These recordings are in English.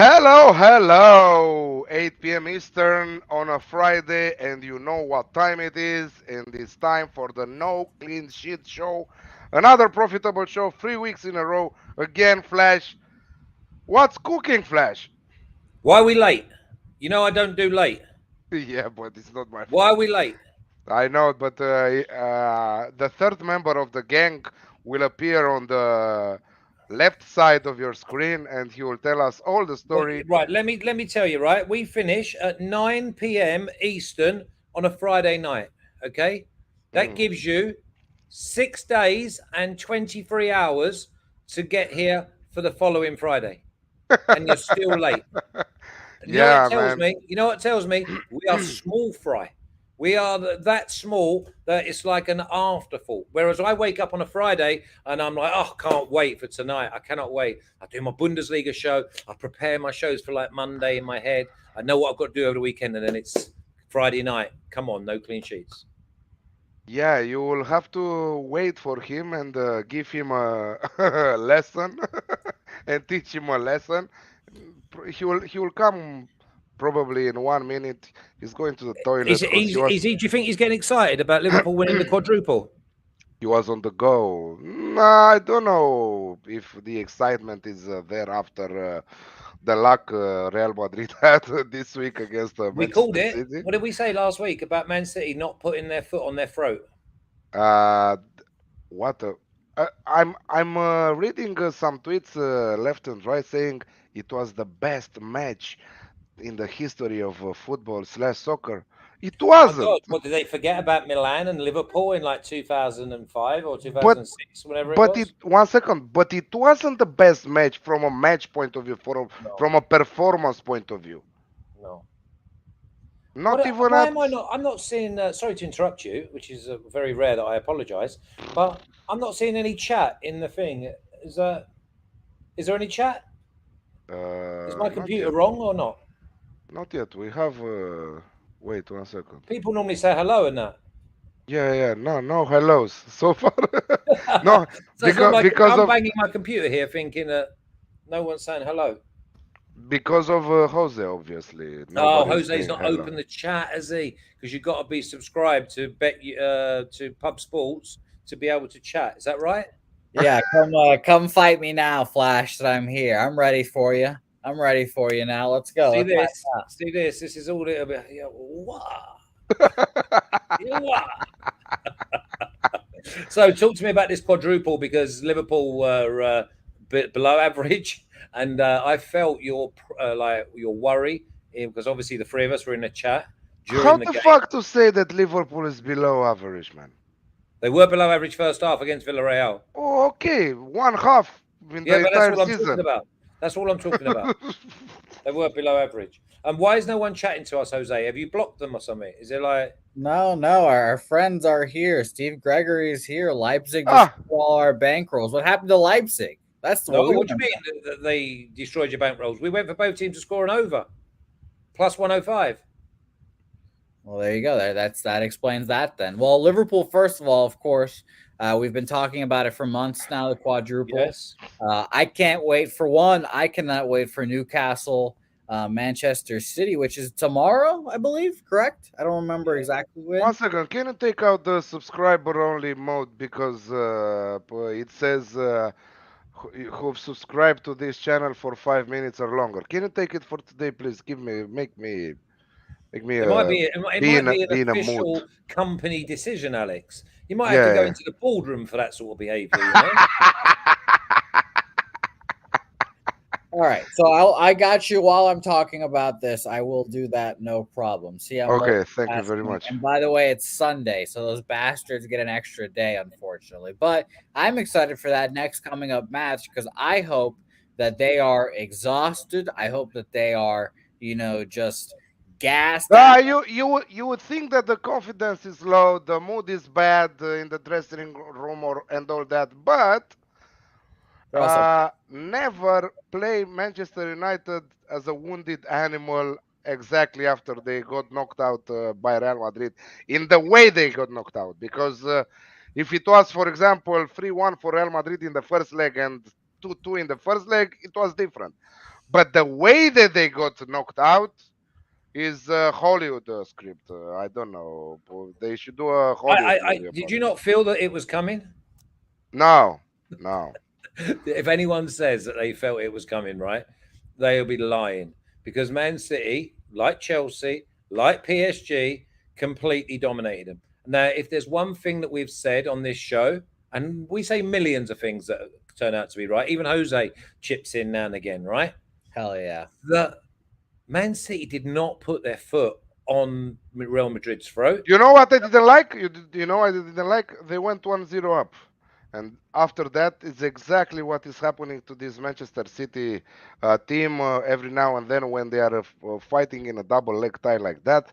Hello, hello. 8 p.m. Eastern on a Friday, and you know what time it is. And it's time for the No Clean Shit Show. Another profitable show, 3 weeks in a row. Again, Flash. What's cooking, Flash? Why are we late? You know I don't do late. Yeah, but it's not my Why are fault. we late? I know, but the third member of the gang will appear on the left side of your screen, and he will tell us all the Well, story. right, let me tell you, right? We finish at 9 p.m. Eastern on a Friday night. Okay? That Mm. gives you 6 days and 23 hours to get here for the following Friday. And you're still late. You know what it Yeah, tells man. me? You know what it tells me? We are small fry. We are that small that it's like an afterthought. Whereas I wake up on a Friday and I'm like, oh, can't wait for tonight. I cannot wait. I do my Bundesliga show. I prepare my shows for like Monday in my head. I know what I've got to do over the weekend, and then it's Friday night. Come on, no clean sheets. Yeah, you will have to wait for him and give him a lesson and teach him a lesson. He will come probably in 1 minute. He's going to the toilet because Is he? Do you think he's getting excited about Liverpool winning the quadruple? he was on the go. I don't know if the excitement is there after the luck Real Madrid had this week against We called Manchester it. City. What did we say last week about Man City not putting their foot on their throat? Uh, What I'm reading some tweets left and right saying it was the best match in the history of football slash soccer. It My wasn't, God, what did they forget about Milan and Liverpool in like 2005 or but 2006, whenever it but it was? 1 second, but it wasn't the best match from a match point of view, No, from a performance point of view. no. Not even Why at. am I not? I'm not seeing. Sorry to interrupt you, which is very rare that I apologise, but I'm not seeing any chat in the thing. Is there? Is there any chat? Is my Not computer yet, wrong or not? not yet. We have. Wait 1 second. People normally say hello and that. Yeah, yeah, no, no hellos so far. No, So it's not like because I'm of banging my computer here, thinking that no one's saying hello. Jose, obviously. Oh, Nobody's Jose's saying not hello. opened the chat, has he? Because you've got to be subscribed to to Pub Sports to be able to chat. Is that right? Yeah, come fight me now, Flash. That I'm here. I'm ready for you. I'm ready for you now. Let's go. See Let's fight. this? See this? This is all a little bit. Yeah, what? Yeah. So, talk to me about this quadruple because Liverpool were bit below average, and I felt your like your worry because obviously the three of us were in a chat How during the the game. fuck to say that Liverpool is below average, man? They were below average first half against Villarreal. Oh, okay, one half in the Yeah, but that's entire all I'm talking season. about. That's all I'm talking about. They were below average. And why is no one chatting to us, Jose? Have you blocked them or something? Is it like No, no. Our friends are here. Steve Gregory is here. Leipzig Ah, destroyed all our bankrolls. What happened to Leipzig? That's no? what we What want do to you mean that they destroyed your bankrolls? We went for both teams to score an over plus 105. Well, there you go. That explains that then. Well, Liverpool, first of all, of course, we've been talking about it for months now. The quadruple. Yes. I can't wait for one. I cannot wait for Newcastle, Manchester City, which is tomorrow, I believe. Correct? I don't remember Yeah. exactly one when. second. Can you take out the subscriber only mode because it says who've subscribed to this channel for 5 minutes or longer? Can you take it for today, please? Make me It be might be an be in a mood. official company decision, Alex. You might have to go Yeah. into the boardroom for that sort of behaviour. You know. All right, so I got you while I'm talking about this. I will do that, no problem. See, I'm Okay, thank you very multitasking. much. And by the way, it's Sunday, so those bastards get an extra day, unfortunately. But I'm excited for that next coming up match because I hope that they are exhausted. I hope that they are, just gassed out. You would think that the confidence is low, the mood is bad in the dressing room and all that, but They're also never play Manchester United as a wounded animal exactly after they got knocked out by Real Madrid in the way they got knocked out. Because if it was, for example, 3-1 for Real Madrid in the first leg and 2-2 in the first leg, it was different. But the way that they got knocked out is Hollywood script. I don't know. They should do a Hollywood movie Did about you it. not feel that it was coming? No, no. If anyone says that they felt it was coming, right, they'll be lying because Man City, like Chelsea, like PSG, completely dominated them. Now, if there's one thing that we've said on this show, and we say millions of things that turn out to be right, even Jose chips in now and again, right? Hell yeah. That Man City did not put their foot on Real Madrid's throat. You know what I didn't like? You know I didn't like? They went 1-0 up. And after that, it's exactly what is happening to this Manchester City team every now and then when they are fighting in a double leg tie like that.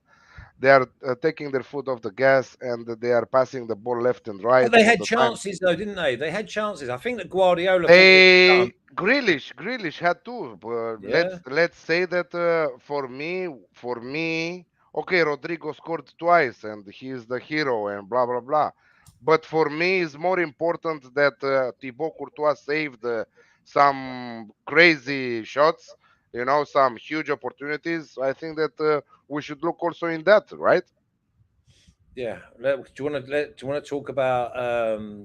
They are taking their foot off the gas and they are passing the ball left and right But they all had the time. chances, though, didn't they? They had chances. I think that Guardiola thought it was done. They Grealish had to. Yeah. Let's say that for me, okay, Rodrigo scored twice and he is the hero and blah blah blah. But for me, it's more important that Thibaut Courtois saved some crazy shots. You know, some huge opportunities. I think that we should look also in that, right? Yeah. Do you want to talk about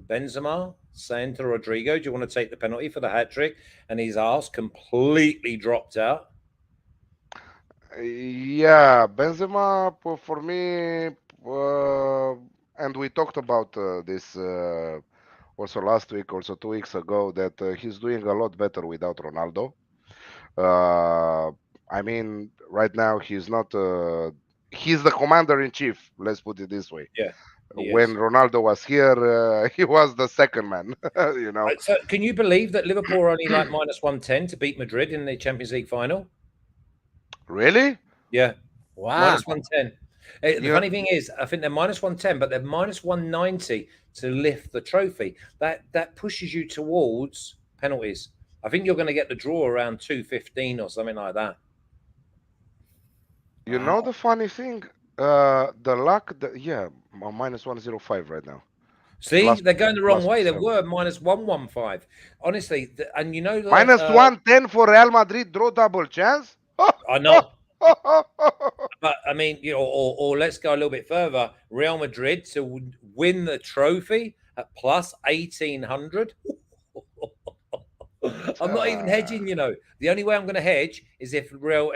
Benzema saying to Rodrigo, "Do you want to take the penalty for the hat trick?" And his ass completely dropped out. Yeah, Benzema for me, and we talked about this also last week, also 2 weeks ago, that he's doing a lot better without Ronaldo. Uh, I mean, right now he's not. He's the commander in chief. Let's put it this way. Yeah, he When is. Ronaldo was here, he was the second man. You know, So, can you believe that Liverpool are only like -110 to beat Madrid in the Champions League final? really? Yeah, Wow. -110. The You funny thing is, I think they're -110, but they're -190 to lift the trophy. That pushes you towards penalties. I think you're going to get the draw around 215 or something like that. You know Wow. the funny thing, the luck, yeah, minus 105 right now, See, plus they're going the wrong plus way. They 7, were -115. Honestly, and you know that minus 110 for Real Madrid draw double chance. I know. But I mean, or let's go a little bit further. Real Madrid to win the trophy at plus 1800. I'm not even hedging. The only way I'm going to hedge is if Real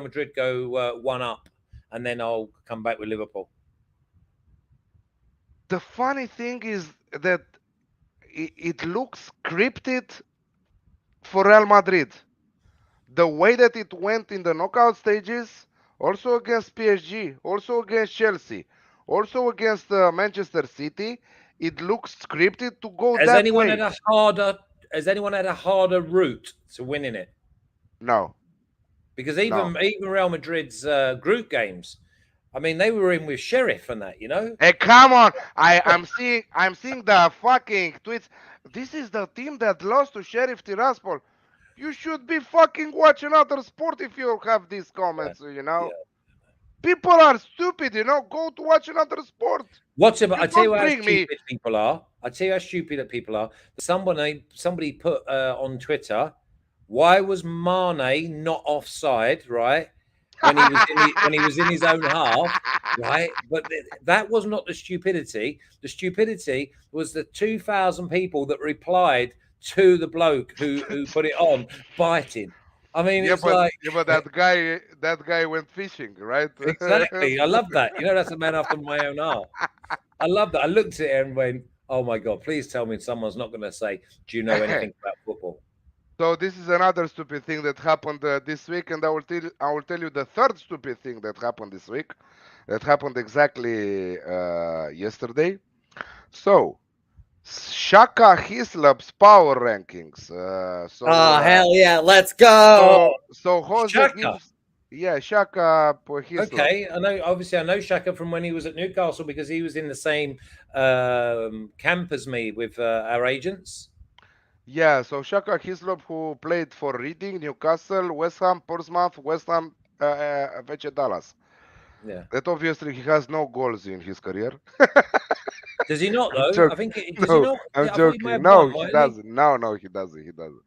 Madrid go one up, and then I'll come back with Liverpool. The funny thing is that it looks scripted for Real Madrid. The way that it went in the knockout stages, also against PSG, also against Chelsea, also against Manchester City, it looks scripted to go Has that anyone had way. a harder? Has anyone had a harder route to winning it? No, Because no. even Real Madrid's group games, I mean, they were in with Sheriff and that. Hey, come on! I'm seeing the fucking tweets. This is the team that lost to Sheriff Tiraspol. You should be fucking watching other sport if you have these Yeah, comments. yeah. People are stupid. Go to watch another sport. What's about? You I tell you don't how bring me. stupid people are. I tell you how stupid that people are. Somebody put on Twitter, why was Mane not offside? Right when he was in his own half, right? But that was not the stupidity. The stupidity was the 2,000 people that replied to the bloke who put it on biting. I mean, Yeah, it's like but that guy went fishing, right? exactly. I love that. That's a man after my own heart. I love that. I looked at it and went, "Oh my god! Please tell me someone's not going to say, do you know anything about football?" So this is another stupid thing that happened this week, and I will tell you the third stupid thing that happened this week. That happened exactly yesterday. So Shaka Hislop's power rankings. Oh, hell yeah. Let's go. So Jose Shaka. gives, yeah, Shaka Hislop. Okay, I know. Obviously, I know Shaka from when he was at Newcastle because he was in the same camp as me with our agents. Yeah, so Shaka Hislop, who played for Reading, Newcastle, West Ham, Portsmouth, West Ham, FC Dallas. Yeah. That obviously he has no goals in his career. Does he not I'm though? I joking. think does he No, not? I'm I thought he may joking. have No, one, he mightn't he? doesn't. No, he doesn't. He doesn't.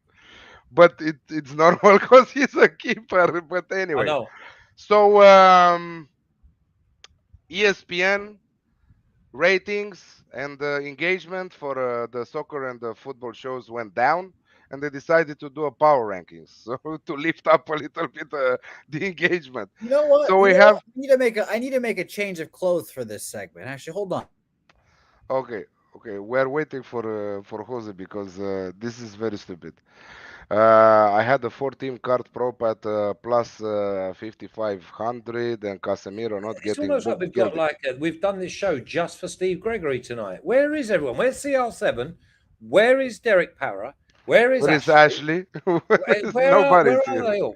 but it's normal because he's a keeper. But I anyway, know. so ESPN ratings and the engagement for the soccer and the football shows went down, and they decided to do a power rankings, so to lift up a little bit the engagement. You know what? So You we know what? have I need to make a change of clothes for this segment. Actually, hold on. okay, okay, we're waiting for Jose because this is very stupid. I had a 14 card prop at plus 5500 and Casemiro not It's getting almost like booked we've got guilty. like we've done this show just for Steve Gregory tonight. Where is everyone? Where's CR7? Where is Derek Para? Where is Where is Ashley? Ashley? Where Nobody's are here. they all?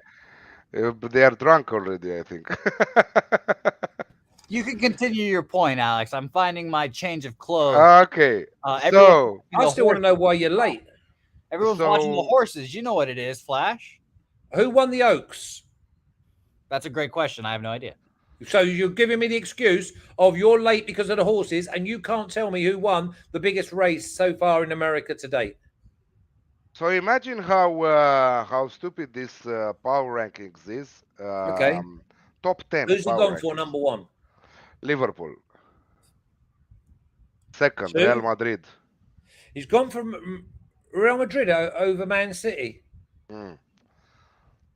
But they are drunk already, I think. You can continue your point, Alex. I'm finding my change of clothes. Okay, Everyone's so watching I the still want to know horses. why you're late. Everyone's watching the so horses. You know what it is, Flash. Who won the Oaks? That's a great question. I have no idea. So you're giving me the excuse of you're late because of the horses, and you can't tell me who won the biggest race so far in America to date. so imagine how stupid this power rankings is. Okay. Top 10 Who's he power gone for rankings. number one? Liverpool. Second, Real Two. Madrid. He's gone from Real Madrid over Man City. Mm.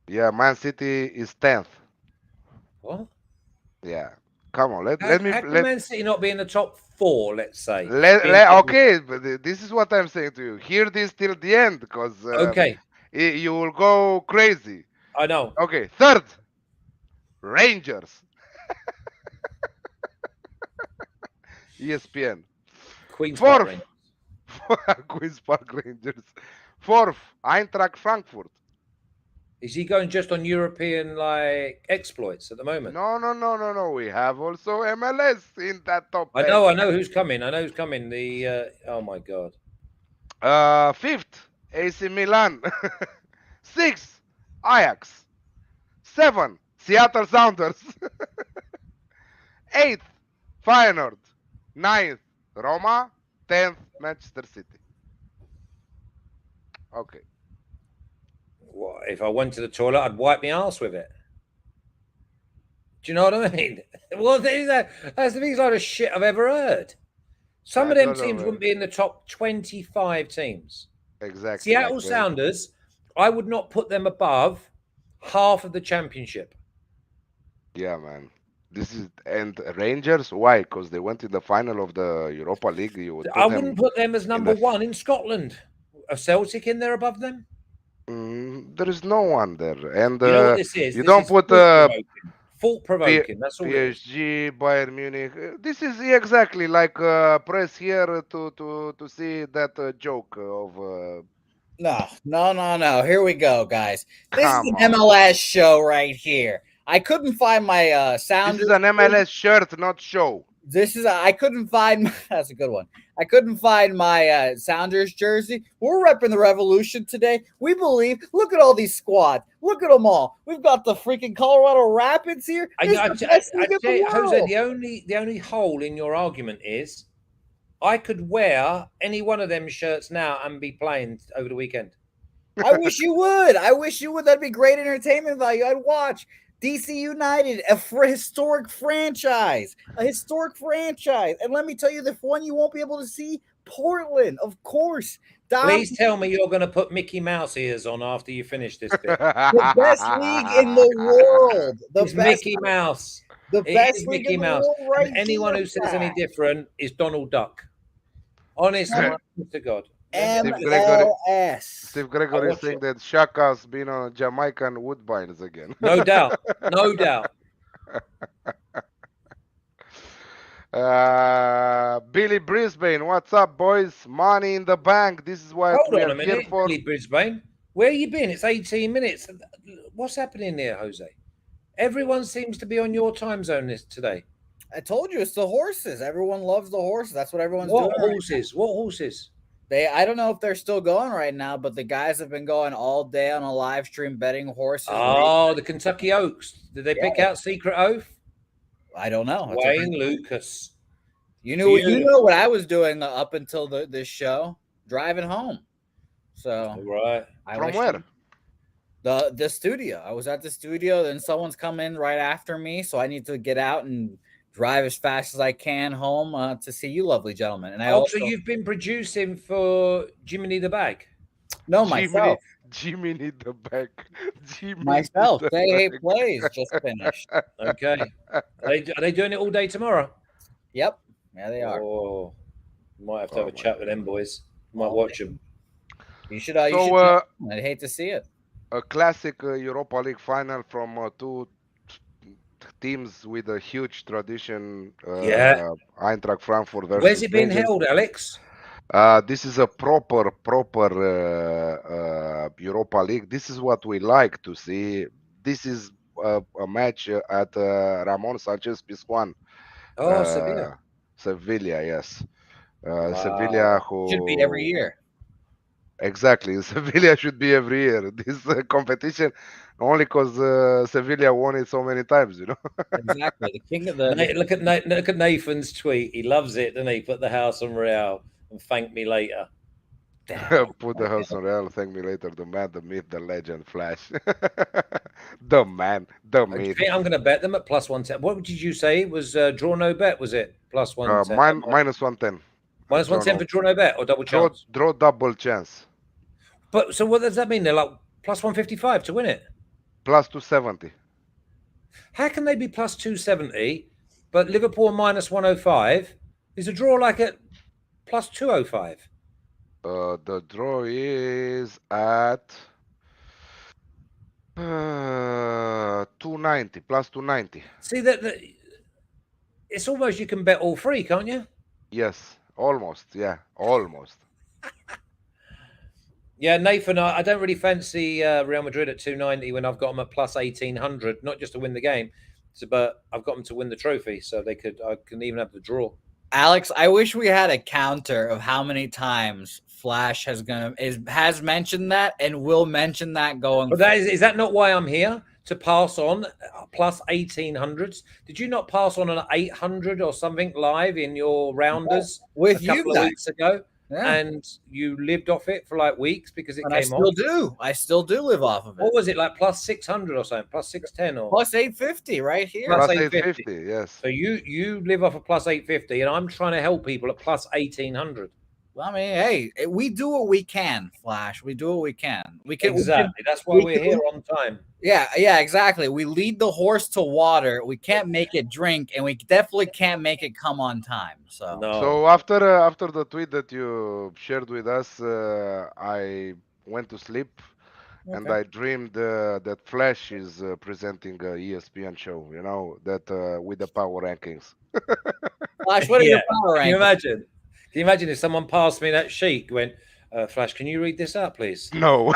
Yeah, Man City is 10th. What? Yeah. Come on, How, how can Man City not be in the top four, let's say? okay, but this is what I'm saying to you. Hear this till the end because Okay, you will go crazy. I know. Okay, third, Rangers. ESPN. Queen's Park Fourth, Rangers. Queens Park Rangers. Fourth, Eintracht Frankfurt. Is he going just on European like exploits at the moment? No. We have also MLS in that top I 10. know who's coming. I know who's coming. The oh my god. Fifth, AC Milan. Sixth, Ajax. Seven, Seattle Sounders. Eighth, Feyenoord. Ninth, Roma. 10th, Manchester City. Okay. What, if I went to the toilet, I'd wipe my ass with it. Do you know what I mean? Well, that's the biggest load of shit I've ever heard. Some of I them don't know, teams man. wouldn't be in the top 25 teams. Exactly. Seattle like Sounders, I would not put them above half of the championship. yeah, man. This is and Rangers. Why? Because they went in the final of the Europa League. You would I put wouldn't them put them as in number the. one in Scotland. A Celtic in there above them? There is no one there, and You know what this is? you This don't is put fault provoking. Fault provoking. That's all it is. PSG, Bayern Munich. This is exactly like press here to see that joke of. No. Here we go, guys. This is Come an on. MLS show right here. I couldn't find my This Sounders. is an MLS shirt, not show. I couldn't find. That's a good one. I couldn't find my Sounders jersey. We're repping the Revolution today. We believe. Look at all these squads. Look at them all. We've got the freaking Colorado Rapids here. This is the best league in the Jose, world. the only hole in your argument is I could wear any one of them shirts now and be playing over the weekend. I wish you would. That'd be great entertainment value. I'd watch. DC United, a historic franchise. And let me tell you, the one you won't be able to see, Portland, of course. Please tell me you're going to put Mickey Mouse ears on after you finish this bit. The best league in the world. It's Mickey Mouse. The It best is league Mickey in the Mouse. world right And anyone here, who says any Flash. different is Donald Duck. Honestly, to God. MLS. Steve Gregory is watch saying it. that Shaka's been on Jamaican Woodbines again. No doubt. No doubt. Billy Brisbane, what's up, boys? Money in the bank. This is what Hold we on are a here minute, for. Billy Brisbane. Where you been? It's 18 minutes. What's happening there, Jose? Everyone seems to be on your time zone today. I told you it's the horses. Everyone loves the horses. That's what everyone's What doing. horses? What horses? I don't know if they're still going right now, but the guys have been going all day on a live stream betting horses. Oh, the Kentucky Oaks. Did they pick out Secret Oath? I don't know. Wayne Lucas. You know what I was doing up until this show, driving home. So Right. From where? The studio. I was at the studio, then someone's come in right after me, so I need to get out and drive as fast as I can home to see you, lovely gentlemen. And I Oh, so also you've been producing for Jiminy the Bag. know Jiminy, myself. Jimmy need the back. Jimmy need Myself. the Day 8 plays just back. finished. Okay. Are they doing it all day tomorrow? Yep. Yeah, they are. Oh, might have to have Oh a my chat with them god. boys. Might All watch day. them. You So should join. I'd hate to see it. a classic Europa League final from two teams with a huge tradition, Yeah. Eintracht Frankfurt Where's versus it being Rangers. held, Alex? This is a proper Europa League. This is what we like to see. This is a match at Ramon Sanchez Pizjuan, Oh, Sevilla. uh, Sevilla. Yes, Sevilla. Wow. Should beat every Who year. exactly? Sevilla should be every year. This competition only because Sevilla won it so many times. You know, Exactly. The king of the Look at Nathan's tweet. He loves it, doesn't he? Put the house on Real and thank me later. Damn. put the house on Real. Thank me later. The man, the myth, the legend, Flash. The man, the Do you myth. think I'm going to bet them at plus 110? What did you say? Was draw no bet? Was it plus 110? Minus 110. Minus Draw 110 for no. draw no bet or double Draw chance? draw double chance. But so what does that mean? They're like plus 155 to win it. Plus 270. How can they be plus 270, but Liverpool are minus 105? Is a draw like at plus 205? The draw is at 290. Plus 290. See that it's almost you can bet all three, can't you? Yes. Almost. Yeah. Almost. Yeah, Nathan, I don't really fancy Real Madrid at 290 when I've got them at plus 1800, not just to win the game, but I've got them to win the trophy, so I can even have the draw. Alex, I wish we had a counter of how many times Flash has mentioned that and will mention that going. But is that not why I'm here? To pass on plus 1800s? Did you not pass on an 800 or something live in your rounders with a you couple of guys. weeks ago? Yeah. And you lived off it for like weeks because it And I came still off. do. I still do live off of it. What was it like plus 600 or something? Plus 610 or Plus 850 right here. Plus Plus 850. 850. Yes. So you live off a plus 850, and I'm trying to help people at plus 1800. I mean, hey, we do what we can, Flash. We do what we can. We can Exactly. That's why we we're can- here on time. Yeah, exactly. We lead the horse to water. We can't make it drink, and we definitely can't make it come on time. So No. So after the tweet that you shared with us, I went to sleep and okay. I dreamed that Flash is presenting a ESPN show. You know that with the power rankings. Flash, what are your Yeah. power Can you rankings? imagine? Can you imagine if someone passed me that sheet, went, Flash, can you read this out, please? No.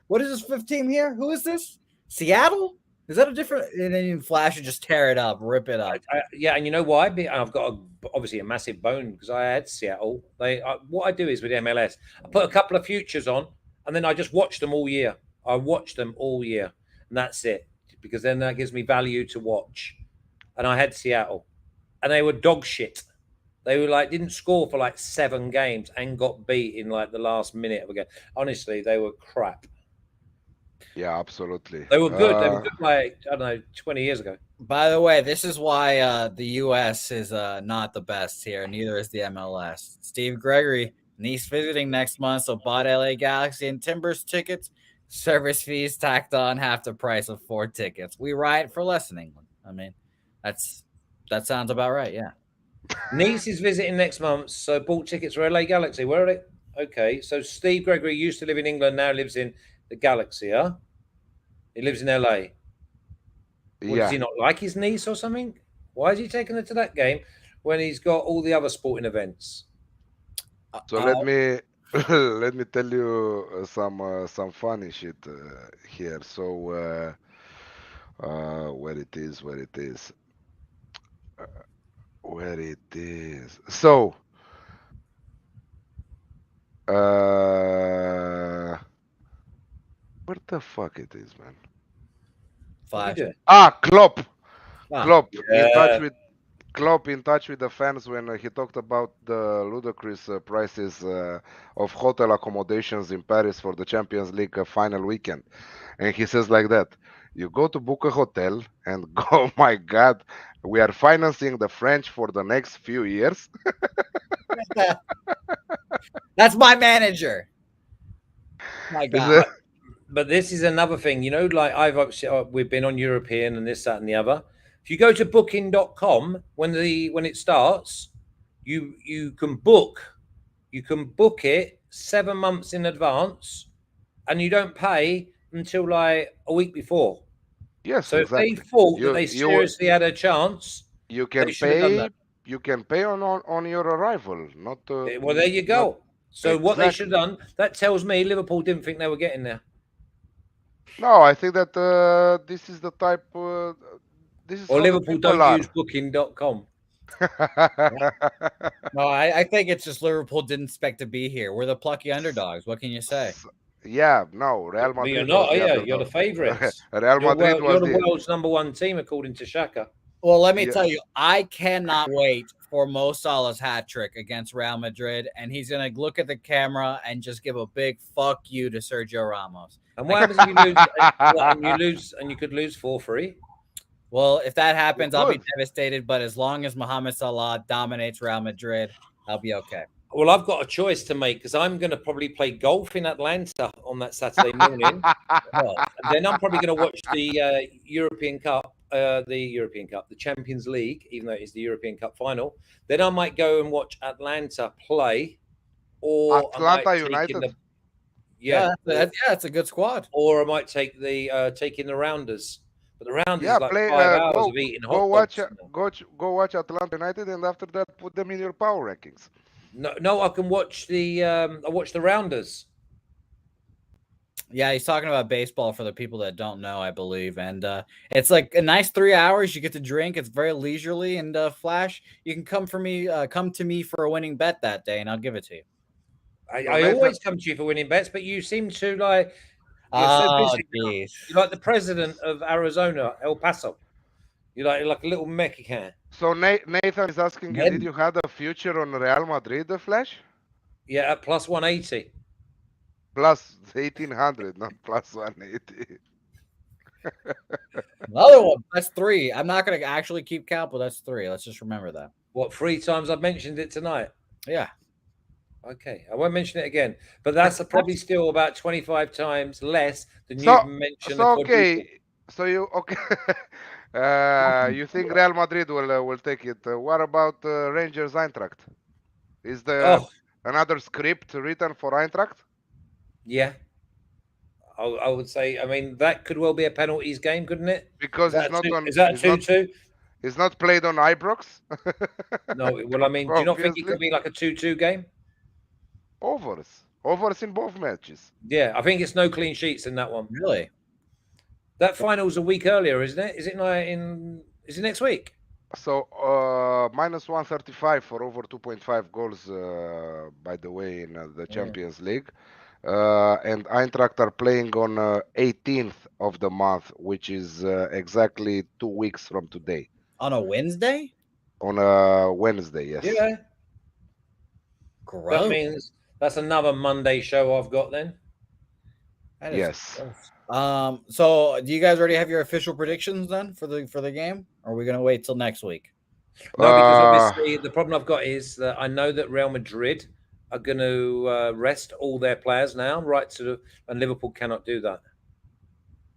What is this 15 here? Who is this? Seattle? Is that a different? And then Flash would just tear it up, rip it up. Yeah, and you know why? I've got obviously a massive bone because I had Seattle. What I do is with MLS, I put a couple of futures on, and then I just watch them all year. I watch them all year, and that's it. Because then that gives me value to watch. And I had Seattle, and they were dog shit. They were like didn't score for like 7 games and got beat in like the last minute of a game. Honestly, they were crap. Yeah, absolutely. They were good. They were good like I don't know 20 years ago. By the way, this is why the U.S. is not the best here. Neither is the MLS. Steve Gregory, Nice visiting next month, so bought LA Galaxy and Timbers tickets. Service fees tacked on half the price of 4 tickets. We riot for less in England. I mean, that sounds about right. Yeah. Nice is visiting next month, so bought tickets for LA Galaxy. Where are they? Okay, so Steve Gregory used to live in England, now lives in the Galaxy, huh? He lives in LA. What, does he not like his niece or something? Why is he taking her to that game when he's got all the other sporting events? So let me let me tell you some funny shit here. So where it is, where it is. So where the fuck it is, man? What are you Flash. doing? Ah, Klopp. Ah, Klopp yeah. in touch with Klopp in touch with the fans when he talked about the ludicrous prices of hotel accommodations in Paris for the Champions League final weekend. And he says like that, you go to book a hotel and go, oh my God, we are financing the French for the next few years. That's my manager. My Is God. it? But this is another thing, like I've obviously we've been on European and this, that, and the other. If you go to booking.com when it starts, you can book it 7 months in advance, and you don't pay until like a week before. Yes, So if they exactly. thought that You they you seriously had a chance, you they can should have done that. pay on your arrival, not Well, there you not go. So what they should exactly. have done, that tells me Liverpool didn't think they were getting there. No, I think that this is the type. This is Or how the Liverpool people don't are. use booking.com. No, I think it's just Liverpool didn't expect to be here. We're the plucky underdogs. What can you say? Yeah, no, Real But you're Madrid was not, are the you? You're the underdog. favourites. Real Madrid You're was the the world's number one team according to Shaka. Well, let me yeah. tell you, I cannot wait for Mo Salah's hat trick against Real Madrid, and he's gonna look at the camera and just give a big fuck you to Sergio Ramos. And what happens if you lose? And you lose, and you could lose 4-3. Well, if that You happens, I'll be could. devastated. But as long as Mohamed Salah dominates Real Madrid, I'll be okay. Well, I've got a choice to make because I'm going to probably play golf in Atlanta on that Saturday morning. And then I'm probably going to watch the European Cup, the Champions League, even though it's the European Cup final. Then I might go and watch Atlanta play, or I might Atlanta take in United. the yeah, That's a good squad. or I might take in the Rounders. But the Rounders Yeah, is like play. 5 hours of eating Go hot watch. dogs. Go watch Atlanta United, and after that, put them in your power rankings. No, no, I can watch I watch the Rounders. Yeah, he's talking about baseball for the people that don't know, I believe. And it's like a nice 3 hours. You get to drink. It's very leisurely. And Flash, you can come to me for a winning bet that day, and I'll give it to you. So I Nathan, always come to you for winning bets, but you seem to you're so Oh, busy. jeez. You're like the president of Arizona, El Paso. You're like a little Mexican. so Nathan is asking you, did Men. you have a future on Real Madrid, the Flash? Yeah, at plus 180. Plus 1800, not plus 180. Another one. That's three. I'm not going to actually keep count, but that's three. Let's just remember that. What, 3 times I've mentioned it tonight? Yeah. Okay, I won't mention it again. But that's probably still about 25 times less than So, you've mentioned the quadruple. okay. So you okay? You think Real Madrid will take it? What about Rangers Eintracht? Is there Oh, another script written for Eintracht? yeah. I would say, I mean, that could well be a penalties game, couldn't it? Because it's not on. Is that It's not. 2-2? It's not played on Ibrox. No, well, I mean, do you not think it Obviously, could be like a 2-2 game? overs in both matches. Yeah, I think it's no clean sheets in that one. Really? That final's a week earlier, isn't it? Is it not is it next week? So minus 135 for over 2.5 goals. By the way, in the Champions League. And Eintracht are playing on 18th of the month, which is exactly 2 weeks from today. On a Wednesday? On a Wednesday, yes. Yeah. Gross. That means that's another Monday show I've got then. That is Yes. gross. So do you guys already have your official predictions then for the game? Or are we gonna wait till next week? No, because obviously the problem I've got is that I know that Real Madrid are going to rest all their players now, and Liverpool cannot do that.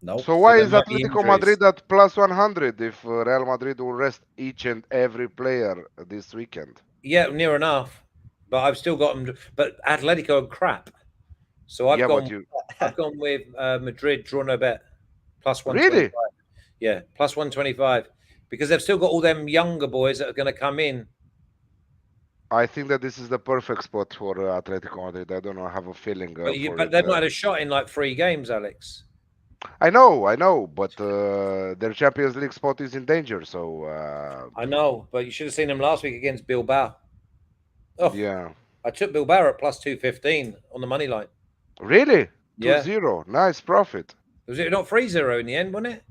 Nope. So why there is might be Atletico injuries. Madrid at plus 100 if Real Madrid will rest each and every player this weekend? Yeah, near enough. But I've still got them. But Atletico are crap. So I've Yeah, gone. but you I've gone with Madrid draw no bet plus 125. really? Yeah, plus 125 because they've still got all them younger boys that are going to come in. I think that this is the perfect spot for Atletico Madrid. I don't know. I have a feeling. But, for but it, they've not had a shot in like 3 games, Alex. I know, but their Champions League spot is in danger. So I know, but you should have seen them last week against Bilbao. Oh, yeah, I took Bilbao at plus 215 on the money line. really? Yeah. 2-0. Nice profit. Was it not 3-0 in the end, wasn't it?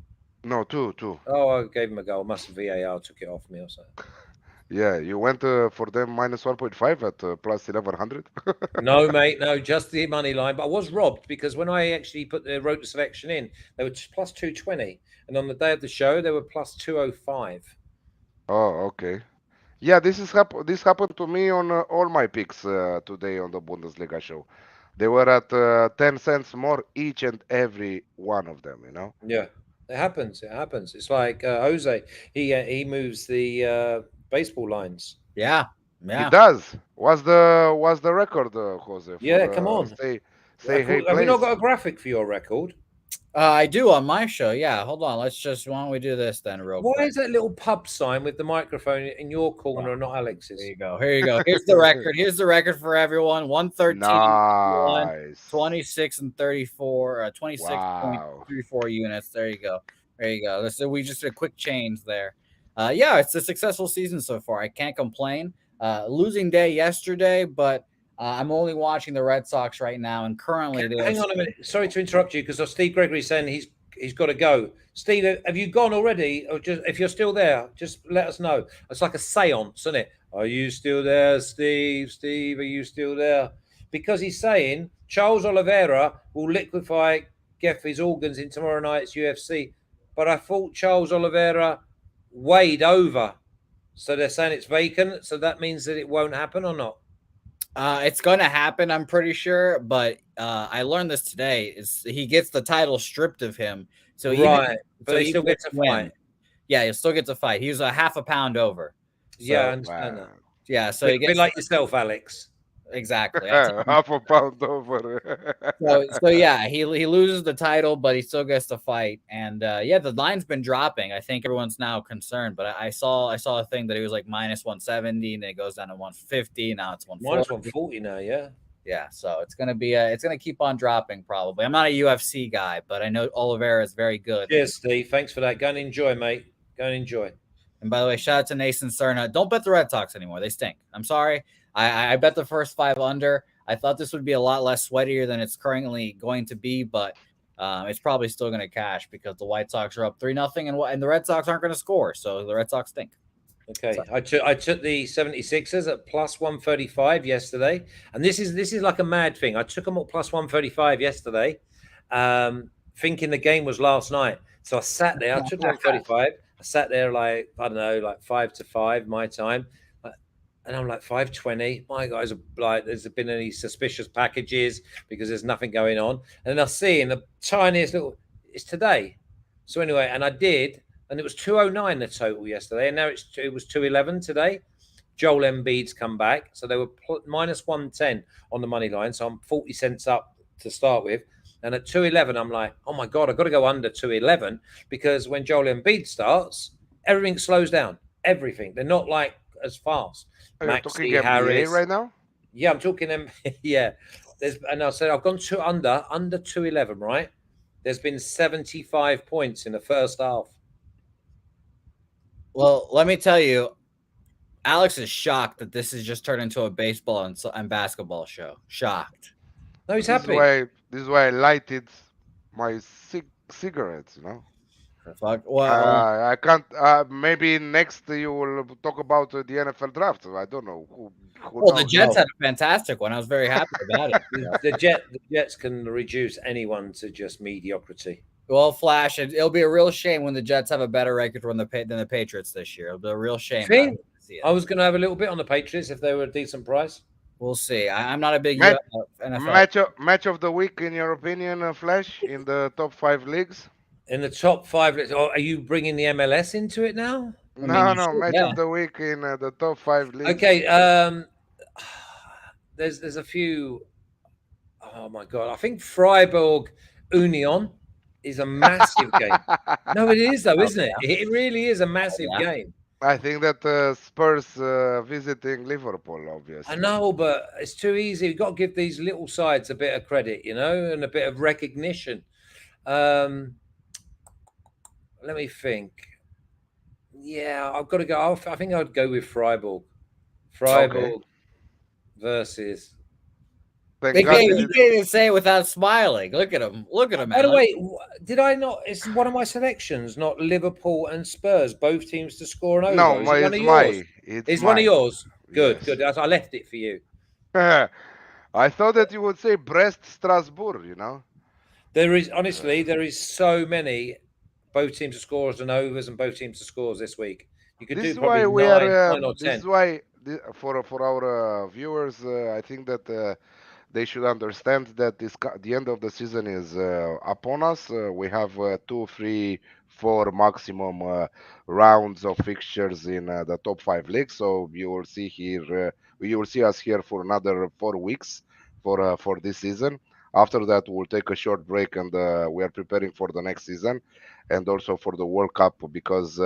No, 2-2. Oh, I gave him a goal. Must have VAR took it off me or something. Yeah, you went for them minus 1.5 at plus 1100. No, mate, no, just the money line. But I was robbed because when I actually put the wrote the selection in, they were plus 220, and on the day of the show, they were plus 205. Oh, okay. Yeah, this happened to me on all my picks today on the Bundesliga show. They were at 10 cents more each and every one of them, you know. Yeah, it happens. It happens. It's like Jose. He moves the baseball lines. Yeah, He yeah. does. What's the record, Jose, Yeah, for come on. say hey Have we not plays? got a graphic for your record? I do on my show. Yeah, hold on. Why don't we do this then, real Why quick? is that little pub sign with the microphone in your Wow. corner and not Here Alex's? you go. Here you go. Here's the record. Here's the record for everyone. 113 and 31, Nice. 26 and 34, Wow. 26.34 units. There you go. There you go. So we just did a quick change there. Yeah, it's a successful season so far. I can't complain. Losing day yesterday, but I'm only watching the Red Sox right now, and currently they are. Hang on a minute. Sorry to interrupt you because Steve Gregory's saying he's got to go. Steve, have you gone already? Or just if you're still there, just let us know. It's like a séance, isn't it? Are you still there, Steve? Steve, are you still there? Because he's saying Charles Oliveira will liquefy Geffy's organs in tomorrow night's UFC. But I thought Charles Oliveira weighed over. So they're saying it's vacant. So that means that it won't happen or not? It's going to happen, I'm pretty sure. But I learned this today: is he gets the title stripped of him, so Right. But they even still with get to win, fight. yeah, he still gets a fight. He was a half a pound over, Yeah, I so understand Wow. that. yeah, so Bit, he bit gets like yourself, Alex. exactly. Half a pound over. So yeah, he loses the title, but he still gets to fight. And yeah, the line's been dropping. I think everyone's now concerned. But I saw a thing that he was like minus 170, and it goes down to 150. Now it's Minus 140. 140 now, yeah. Yeah, so it's gonna keep on dropping probably. I'm not a UFC guy, but I know Oliveira is very good. Cheers, Steve. Thanks for that. Go and enjoy, mate. Go and enjoy. And by the way, shout out to Nathan Cerna. Don't bet the Red Sox anymore. They stink. I'm sorry. I bet the first five under. I thought this would be a lot less sweatier than it's currently going to be, but it's probably still going to cash because the White Sox are up 3-0, and the Red Sox aren't going to score. So the Red Sox stink. Okay. I took the 76ers at plus 135 yesterday. And this is like a mad thing. I took them at plus 135 yesterday, thinking the game was last night. So I sat there, I took 135. I sat there like, I don't know, like 5 to 5 my time. And I'm like 520. My guys are like, there's been any suspicious packages because there's nothing going on. And I see in the tiniest little, it's today. So anyway, and I did, and it was 209 the total yesterday, and now it was 211 today. Joel Embiid's come back, so they were minus 110 on the money line. So I'm 40 cents up to start with. And at 211, I'm like, oh my God, I've got to go under 211 because when Joel Embiid starts, everything slows down. Everything. They're not like as fast. Are you talking Maxi NBA Harris. right now? Yeah, I'm talking them. Yeah. And I said I've gone to under 211, right? There's been 75 points in the first half. Well, let me tell you, Alex is shocked that this has just turned into a baseball and basketball show. Shocked. No, he's This is happy. why I lighted my cigarettes, you know. Fuck. Well, I can't. Maybe next you will talk about the NFL draft. I don't know. Who the knows? Jets had a fantastic one. I was very happy about it. The Jets can reduce anyone to just mediocrity. Well, Flash, it'll be a real shame when the Jets have a better record than the Patriots this year. It'll be a real shame. Think? I was going to have a little bit on the Patriots if they were a decent price. We'll see. I'm not a big Match, NFL. match of the week, in your opinion, Flash, in the top 5 leagues? In the top 5, are you bringing the MLS into it now? No, match of the week in the top 5 leagues. Okay, there's a few. Oh my God, I think Freiburg Union is a massive game. No, it is though, isn't it? It really is a massive game. I think that Spurs visiting Liverpool, obviously. I know, but it's too easy. You've got to give these little sides a bit of credit, and a bit of recognition. Let me think. Yeah, I've got to go. I think I'd go with Freiburg. Freiburg versus. Thank He God can't, he he did. can't even say it without smiling. Look at him. Look at him, By man. the way, did I not? It's one of my selections, not Liverpool and Spurs, both teams to score an No, over. Is it one it's of yours? it's Is one of mine. yours? Good, Yes. good. I left it for you. I thought that you would say Brest Strasbourg, you know. There is Uh, honestly, there is so many both teams to scores and overs and both teams to scores this week. You could this do is why probably we are. nine or This is 10. why for our viewers, I think that they should understand that the end of the season is upon us. We have 2, 3, 4 maximum rounds of fixtures in the top 5 leagues. So you will see here, you will see us here for another 4 weeks for this season. After that, we'll take a short break, and we are preparing for the next season, and also for the World Cup because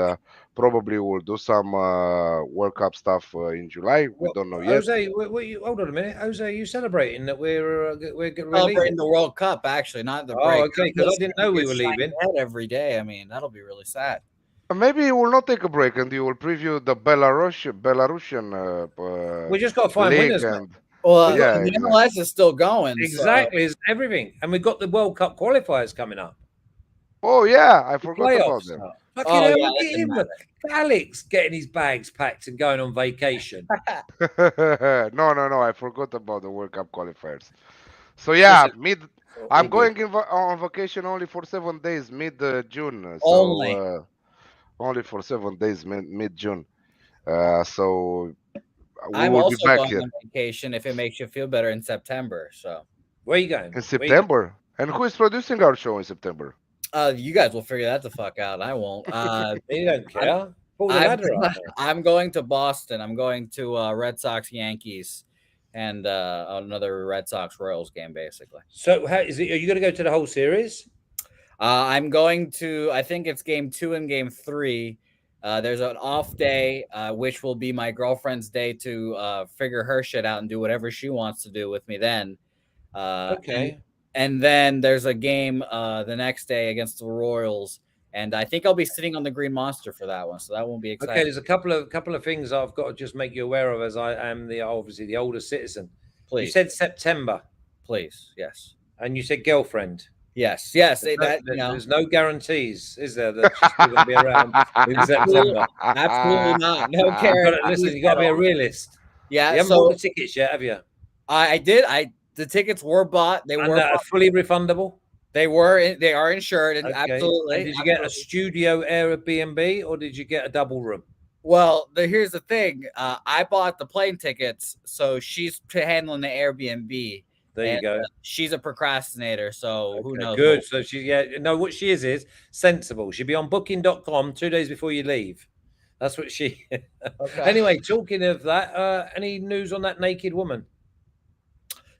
probably we'll do some World Cup stuff in July. We Well, don't know yet. Jose, hold on a minute. Jose, are you celebrating that we're leaving? Celebrating the World Cup, actually, not the Oh, break. okay, because I didn't know we were leaving. Head every day. I mean, that'll be really sad. Maybe you will not take a break and you will preview the Belarusian We just got to find league winners, mate. and Well, We got yeah, the exactly. MLS is still going. So. exactly it's everything, and we've got the World Cup qualifiers coming up. Oh yeah, I The forgot about playoffs. them. Fucking Oh hell, yeah, look that at didn't him. Alex getting his bags packed and going on vacation. No, I forgot about the World Cup qualifiers. So yeah, Listen, mid. I'm all good. going on vacation only for 7 days, mid June. So only. only for 7 days, mid June. So we I'm will be also back going here on vacation if it makes you feel better in September. So, Where you going? in Where you going? September. And who is producing our show in September? you guys will figure that the fuck out. I won't. You don't care. Pull the I'm ladder up. Mate. I'm going to Boston. I'm going to Red Sox Yankees and another Red Sox Royals game, basically. So, how is it? Are you going to go to the whole series? I'm going to. I think it's game 2 and game 3. There's an off day, which will be my girlfriend's day to figure her shit out and do whatever she wants to do with me. Then, Okay. and then there's a game the next day against the Royals. And I think I'll be sitting on the Green Monster for that one, so that won't be exciting. Okay, there's a couple of things I've got to just make you aware of, as I am obviously the older citizen. Please, You said September, please, yes, and you said girlfriend. yes. There's no guarantees, is there, that she's still going to be around in September? Absolutely not. No guarantees. You got to be at a all. realist. Yeah, You haven't so bought the tickets yet, have you? I did. The tickets were bought. They And were are fully refundable. They are insured, and Okay. absolutely. And did you get a studio Airbnb or did you get a double room? Well, here's the thing. I bought the plane tickets, so she's handling the Airbnb. There you go. She's a procrastinator, so who knows? Good. So what she is sensible. She'll be on booking.com 2 days before you leave. That's what she. Okay. Anyway, talking of that, any news on that naked woman?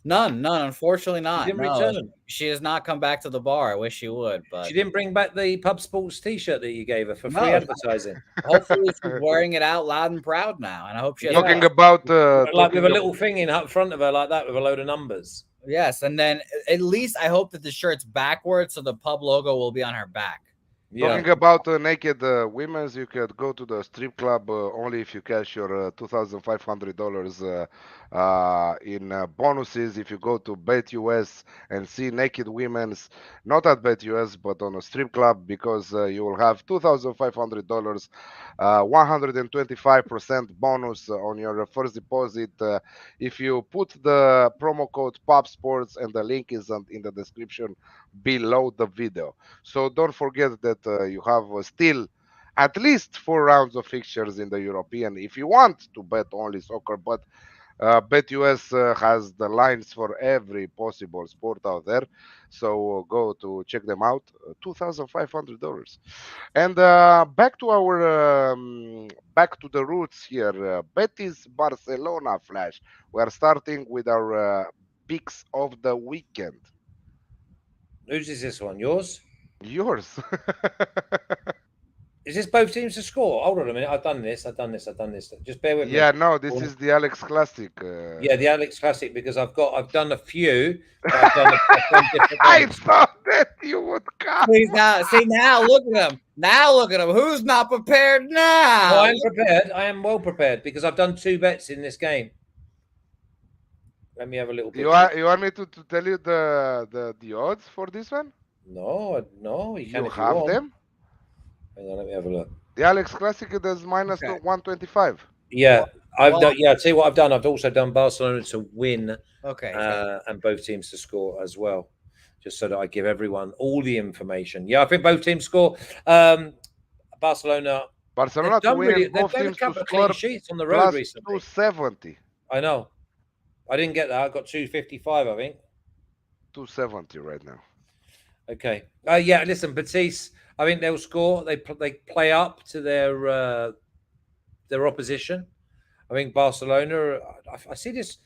None. Unfortunately, not. She didn't No. return. She has not come back to the bar. I wish she would, but She didn't bring back the Pub Sports T-shirt that you gave her for free No. advertising. hopefully she's wearing it out loud and proud now, and I hope she has. Talking about Like with a little thing in up front of her like that with a load of numbers. Yes, and then at least I hope that the shirt's backwards, so the pub logo will be on her back. Talking about naked women's, you could go to the strip club only if you cash your $2,500 in bonuses. If you go to BetUS and see naked women's, not at BetUS but on a strip club, because you will have $2,500, 125% bonus on your first deposit if you put the promo code PopSports, and the link is in the description below the video. So don't forget that you have still at least 4 rounds of fixtures in the European if you want to bet only soccer. But BetUS has the lines for every possible sport out there. So go to check them out. $2,500. And back to back to the roots here. Betis Barcelona flash. We are starting with our picks of the weekend. Whose is this one? Yours? Yours. Is this both teams to score? Hold on a minute. I've done this. Just bear with me. Yeah, no, this is the Alex Classic. Yeah, the Alex Classic, because I've done a few. I've done different I ones. thought that you would come. See now, look at him. Now look at him. Who's not prepared now? No, I'm prepared. I am well prepared because I've done 2 bets in this game. Let me have a little bit. You want me to tell you the odds for this one? No, you can You if you have want. them. Hang on, let me have a look. The Alex Classic does minus Okay. 125. Yeah, I've Well, done. Yeah, I'll tell you what I've done. I've also done Barcelona to win okay. and both teams to score as well, just so that I give everyone all the information. Yeah, I think both teams score. Barcelona, Barcelona to win and they've both done a teams to couple of clean score sheets on the road plus recently. 270. I know. I didn't get that. I got 255, I think. 270 right now. Okay. Yeah. Listen, Batiste. I think they'll score. They play up to their opposition. I think Barcelona. I see this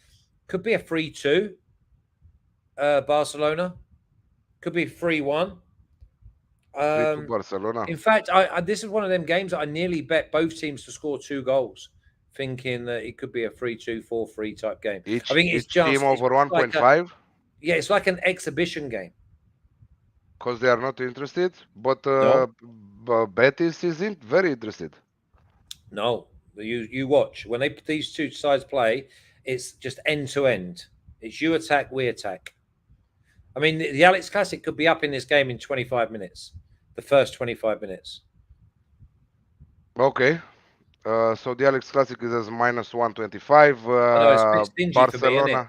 could be a 3-2. Barcelona could be 3-1. 3 to Barcelona. In fact, this is one of them games that I nearly bet both teams to score 2 goals, thinking that it could be a 3-2, 4-3 type game. I think Each team over it's like 1.5 it's like an exhibition game. because they are not interested. But No, Betis isn't very interested. no. You watch when these two sides play, it's just end to end. It's you attack, we attack. I mean, the Alex Classic could be up in this game in 25 minutes. The first 25 minutes. Okay. So the Alex Classic is as minus 125. I know it's a bit stingy for me, isn't it?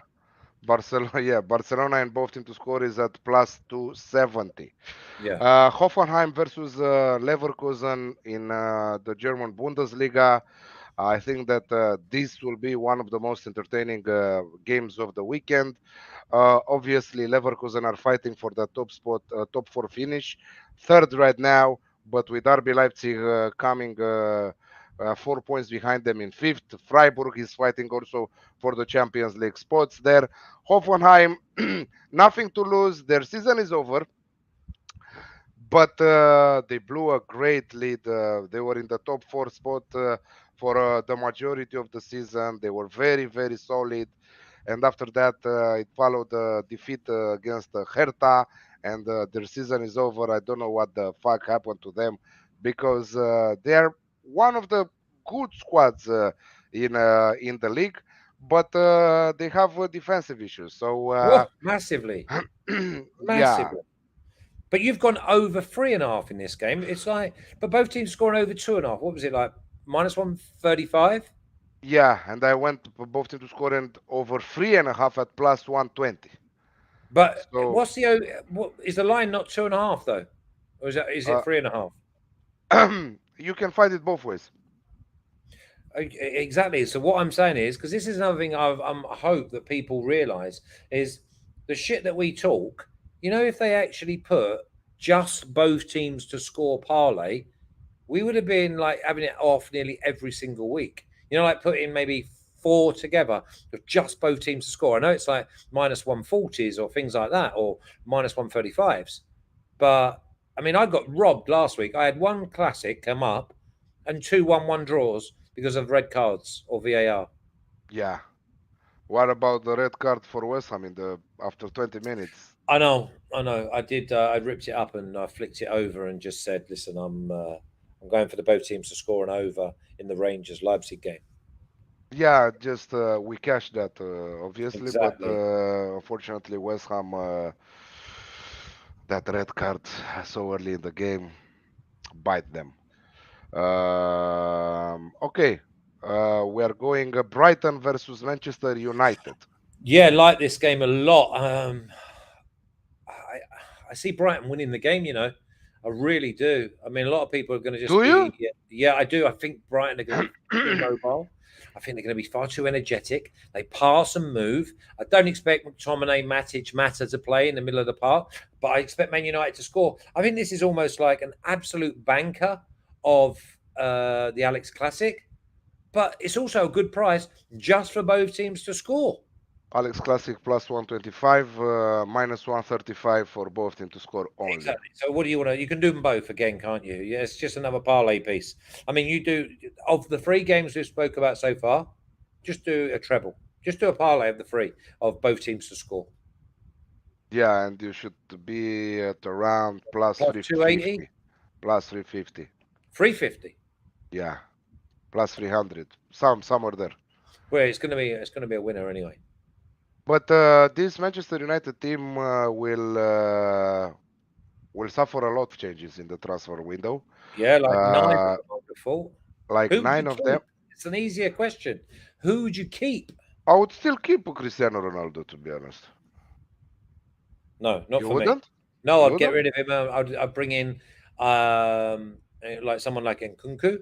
Barcelona, yeah, Barcelona and both team to score is at plus 270. Yeah. Hoffenheim versus Leverkusen in the German Bundesliga. I think that this will be one of the most entertaining games of the weekend. Obviously, Leverkusen are fighting for the top spot, top four finish, third right now, but with RB Leipzig coming 4 points behind them in fifth. Freiburg is fighting also for the Champions League spots there. Hoffenheim, nothing to lose. Their season is over, but they blew a great lead. They were in the top four spot for the majority of the season. They were very, very solid. And after that, it followed a defeat against Hertha, and their season is over. I don't know what the fuck happened to them because they are one of the good squads in the league, but they have defensive issues. So Whoa, massively. yeah, Massively. But you've gone over 3.5 in this game. It's like, but both teams scoring over 2.5. What was it like? Minus 135? yeah, and I went both teams to score and over 3.5 at plus 120. But So what is the line not 2.5 though? Or is it 3.5? you can find it both ways. Exactly. So what I'm saying is, because this is another thing I hope that people realise is the shit that we talk. If they actually put just both teams to score parlay, we would have been like having it off nearly every single week. Like putting maybe 4 together of just both teams to score. I know it's like minus 140s or things like that, or minus 135s. But I mean, I got robbed last week. I had one classic come up and 2 1-1 draws because of red cards or VAR. Yeah. What about the red card for West Ham after 20 minutes? I know. I did. I ripped it up and I flicked it over and just said, "Listen, I'm going for the both teams to score an over in the Rangers Leipzig game." Yeah, just we cashed that obviously, but Exactly. unfortunately West Ham that red card so early in the game bite them. Okay, we are going Brighton versus Manchester United. Yeah, like this game a lot. I see Brighton winning the game. I really do. I mean, a lot of people are going to just Do you? be. Yeah, I do. I think Brighton are going to be too mobile. I think they're going to be far too energetic. They pass and move. I don't expect McTominay, Matic, Mata to play in the middle of the park, but I expect Man United to score. I think this is almost like an absolute banker of the Alex Classic, but it's also a good price just for both teams to score. Alex Classic plus 125, minus 135 for both teams to score only. Exactly. So what do you want to? You can do them both again, can't you? Yeah, it's just another parlay piece. I mean, you do of the 3 games we spoke about so far. Just do a treble. Just do a parlay of the 3 of both teams to score. Yeah, and you should be at around plus Plus 350. 280, Plus 350. 350. Yeah. Plus 300. Somewhere there. Well, it's going to be a winner anyway. But this Manchester United team will suffer a lot of changes in the transfer window. Yeah, like nine of Uh, them, I would have thought. like Who would you nine of them. keep? It's an easier question. Who would you keep? I would still keep Cristiano Ronaldo, to be honest. No, not You for me. wouldn't? No, You I'd get wouldn't? rid of him. I'd bring in like someone like Nkunku.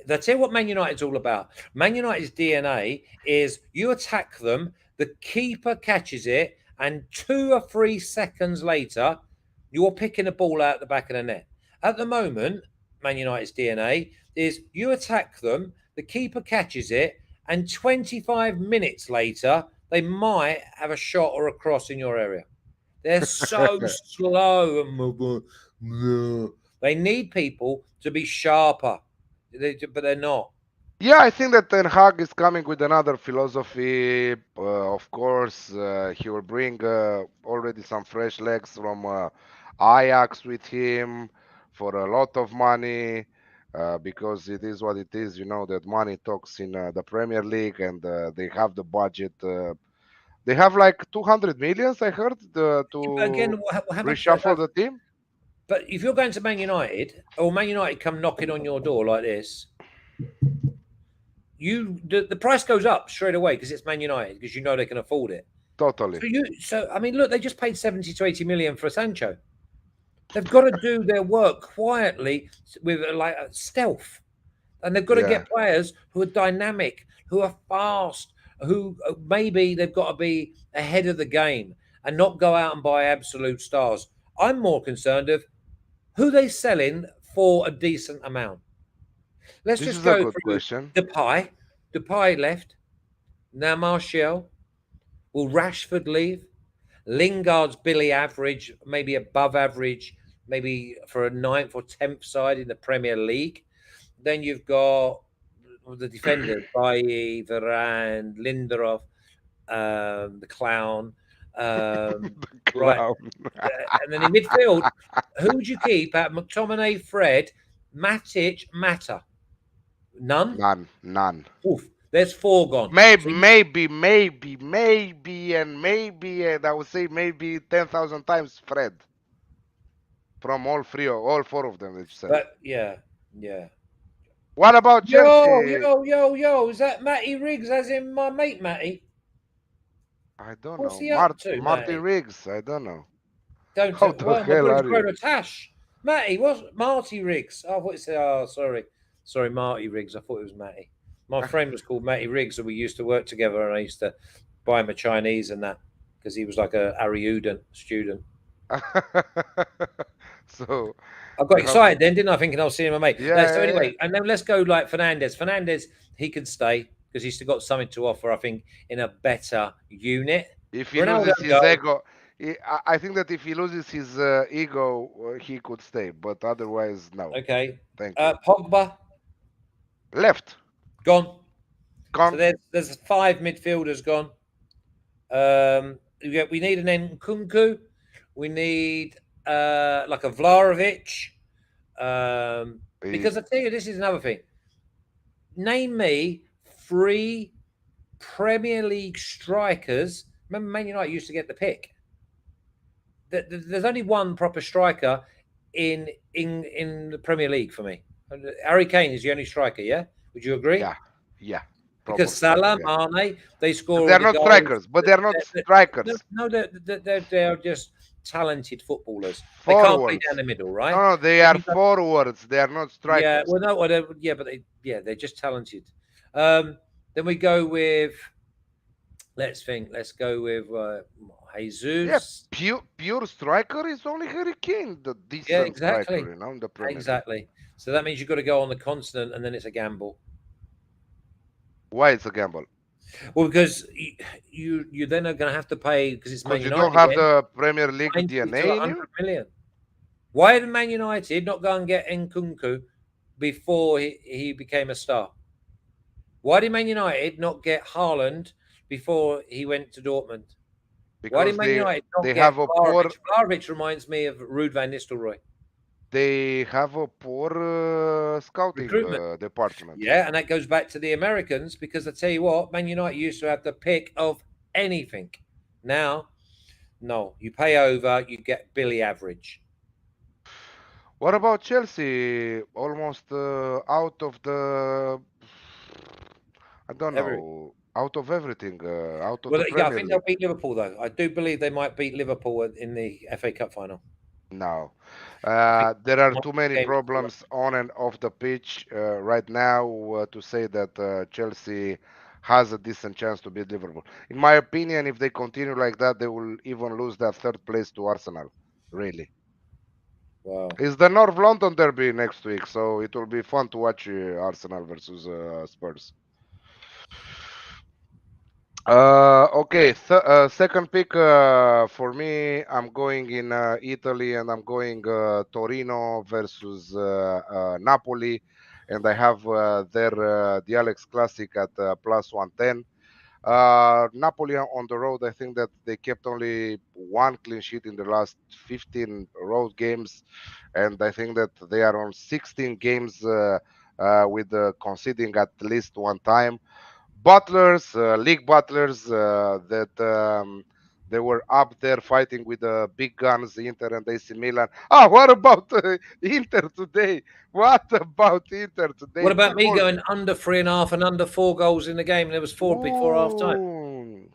That's it. What Man United's all about. Man United's DNA is you attack them, the keeper catches it, and 2 or 3 seconds later, you're picking a ball out the back of the net. At the moment, Man United's DNA is you attack them, the keeper catches it, and 25 minutes later, they might have a shot or a cross in your area. They're so slow. They need people to be sharper, but they're not. Yeah, I think that Ten Hag is coming with another philosophy. Of course, he will bring already some fresh legs from Ajax with him for a lot of money, because it is what it is. You know that money talks in the Premier League, and they have the budget. They have like 200 millions, I heard, But again, to how much? reshuffle the team. But if you're going to Man United, or Man United come knocking on your door like this, the price goes up straight away because it's Man United because you know they can afford it. Totally. So I mean, look, they just paid 70 to 80 million for Sancho. They've got to do their work quietly with like stealth, and they've got to Yeah. get players who are dynamic, who are fast, who maybe they've got to be ahead of the game and not go out and buy absolute stars. I'm more concerned of who they selling for a decent amount. Let's This just is a go good through question. Depay. Depay left. Now Martial. Will Rashford leave? Lingard's Billy average, maybe above average, maybe for a ninth or 10th side in the Premier League. Then you've got the defenders, Bailly, Varane, Lindelof, the clown. Um, The right. clown. And then in midfield, who would you keep at McTominay, Fred, Matic, Mata? None? None, none. Oof, there's 4 gone. Maybe, So you, and I would say maybe 10,000 times Fred from all four of them that you said. but yeah, yeah. What about Yo, Chelsea? yo, yo, yo. Is that Matty Riggs, as in my mate Matty? I don't What's know. he up to, Martin Matty? Riggs. I don't know. Don't How tell. the Well, my hell brother's are grown you? a tash. Matty, what's Marty Riggs? Oh, I thought it said, oh, sorry. Sorry, Marty Riggs. I thought it was Matty. My friend was called Matty Riggs, and we used to work together, and I used to buy him a Chinese and that because he was like a Ariudan student. So I got you have, excited then, didn't I? Thinking I was seeing my mate. yeah, So yeah, yeah. anyway, and then let's go like Fernandez. Fernandez, he can stay because he's still got something to offer. I think in a better unit. If he Ronaldo loses his go. ego, I think that if he loses his ego, he could stay. But otherwise, no. Okay. Thank you. Pogba Left. gone. So Gone. there's 5 midfielders gone. We need an Nkunku. We need like a Vlahovic. Because I tell you, this is another thing. Name me 3 Premier League strikers. Remember, Man United used to get the pick. There's only one proper striker in the Premier League for me. Harry Kane is the only striker. Yeah, would you agree? Yeah, yeah. Proper Because striker, Salah, yeah. Mane, they score They're all the not goals. strikers, but they're not strikers. No, they're just talented footballers. They can't play Forwards. down the middle, right? No, they Then are you go- forwards. They are not yeah, strikers. well, no, yeah, but they're just talented. Then we go with. Let's think. Let's go with Yeah, Jesus. pure striker is only Harry Kane, the decent Yeah, exactly. striker, in the Premier League. Exactly. So that means you've got to go on the continent, and then it's a gamble. Why it's a gamble? Well, because you then are going to have to pay because it's Man Because you United don't have again, the Premier League 90 to DNA in 100 you. million. Why did Man United not go and get Nkunku before he became a star? Why did Man United not get Haaland before he went to Dortmund? Why did Because Man United not they get have a poor Vlahovic? Vlahovic reminds me of Ruud van Nistelrooy. scouting Recruitment. department. Yeah, and that goes back to the Americans because I tell you what, Man United used to have the pick of anything. Now, no, you pay over, you get Billy average. What about Chelsea? Almost out of the, I don't Every know, out of everything, out of well, the yeah, I Premier think they'll League. beat Liverpool though. I do believe they might beat Liverpool in the FA Cup final. No. I think There are one too many game before problems on and off the pitch right now to say that Chelsea has a decent chance to beat Liverpool. In my opinion, if they continue like that, they will even lose that third place to Arsenal. Really. wow. It's the North London derby next week, so it will be fun to watch Arsenal versus Spurs. Okay, second pick for me. I'm going in Italy, and I'm going Torino versus Napoli, and I have their the Alex Classic at plus 110. Napoli on the road, I think that they kept only one clean sheet in the last 15 road games, and I think that they are on 16 games with conceding at least one time. Butlers, league butlers that they were up there fighting with the big guns, Inter and AC Milan. Ah, what about Inter today? What about Inter today? What about Two me goals. going under 3.5 and under 4 goals in the game? And there was four before half time. Ooh.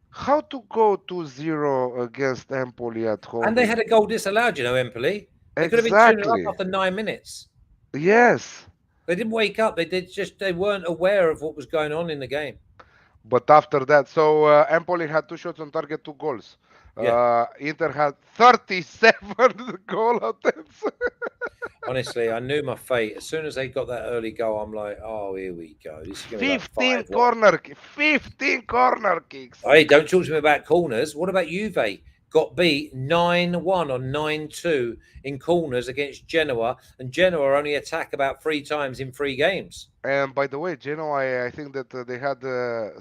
How to go 2-0 against Empoli at And home they is had a goal disallowed, Empoli. They could have been 2-0 up exactly. after 9 minutes. Yes. They didn't wake up. They weren't aware of what was going on in the game. But after that, so Empoli had two shots on target, two goals. Yeah. Inter had 37 goal attempts. Honestly, I knew my fate. As soon as they got that early goal, I'm like, oh, here we go. This is going to be like 15 5-1. corner, 15 corner kicks. Hey, don't talk to me about corners. What about Juve? Got beat 9-1 or 9-2 in corners against Genoa, and Genoa only attack about 3 times in 3 games. And by the way, Genoa, I think that they had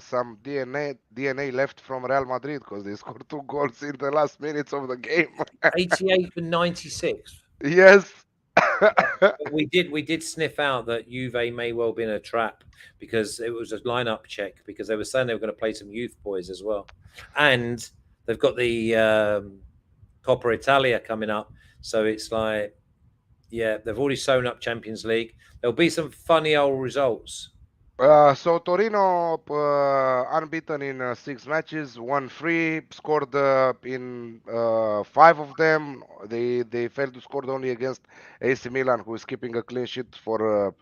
some DNA left from Real Madrid because they scored two goals in the last minutes of the game. 88 and 96. Yes. But we did sniff out that Juve may well be in a trap because it was a lineup check because they were saying they were going to play some youth boys as well, and they've got the Coppa Italia coming up, so it's like, yeah, they've already sewn up Champions League. There'll be some funny old results. So Torino unbeaten in 6 matches, won three, scored in five of them. They failed to score only against AC Milan, who is keeping a clean sheet for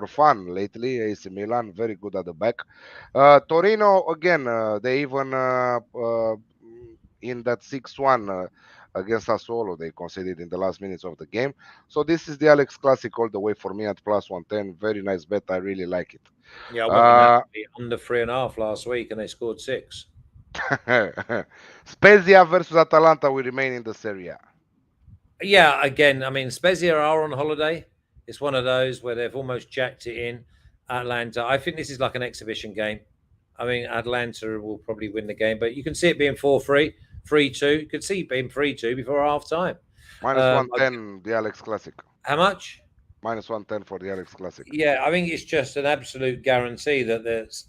fun lately. AC Milan very good at the back. Torino again, they even in that 6-1 against Sassuolo, they conceded in the last minutes of the game. So this is the Alex Classic all the way for me at plus 110. Very nice bet. I really like it. Yeah, I went with Uh, Napoli under 3.5 last week, and they scored 6. Spezia versus Atalanta will remain in the Serie A. Yeah, again, I mean, Spezia are on holiday. It's one of those where they've almost jacked it in. Atlanta, I think this is like an exhibition game. I mean, Atlanta will probably win the game, but you can see it being 4-3, 3-2. You could see it being 3-2 before half time. Minus 110, the Alex Classic. How much? Minus 110 for the Alex Classic. Yeah, I think it's just an absolute guarantee that there's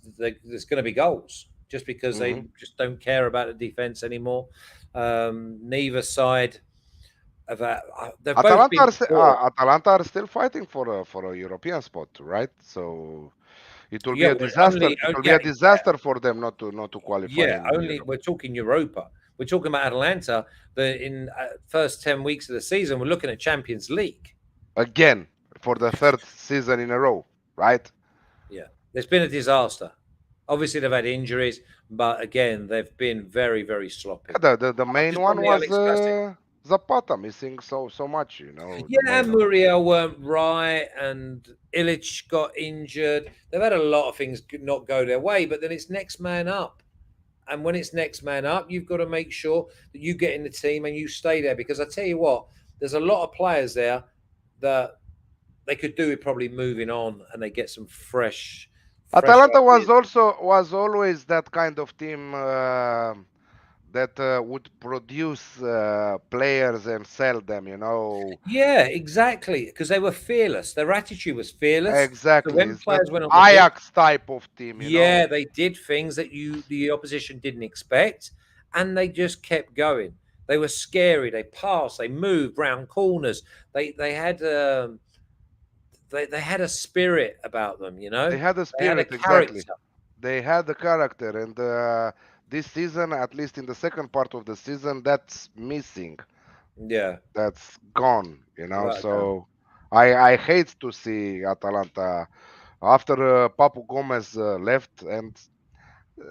going to be goals just because they just don't care about the defense anymore. Neither side of that. They've both been poor. Atalanta are still fighting for a European spot, right? So it will be Yeah, a well, disaster. It will be yeah, a disaster for them not to qualify yeah. in Only Europe. we're talking Europa. We're talking about Atalanta. That in first 10 weeks of the season, we're looking at Champions League. Again, for the third season in a row, right? Yeah, there's been a disaster. Obviously, they've had injuries, but again, they've been very, very sloppy. The I've main just won one the was Alex Classic. Zapata missing so much, the Yeah, main one. Muriel weren't right, and Illich got injured. They've had a lot of things not go their way, but then it's next man up. And when it's next man up, you've got to make sure that you get in the team and you stay there. Because I tell you what, there's a lot of players there that they could do with probably moving on, and they get some fresh Atalanta ideas. was always that kind of team that would produce players and sell them, Yeah, exactly. Because they were fearless. Their attitude was fearless. So Exactly. when It's that players went on the pitch, Ajax type of team. yeah, they did things that the opposition didn't expect, and they just kept going. They were scary. They passed. They moved round corners. They had they had a spirit about them. They had a They had a spirit, exactly. character. They had the character, and this season, at least in the second part of the season, that's missing. Yeah, That's gone. without a doubt. So I hate to see Atalanta after Papu Gomez left, and uh,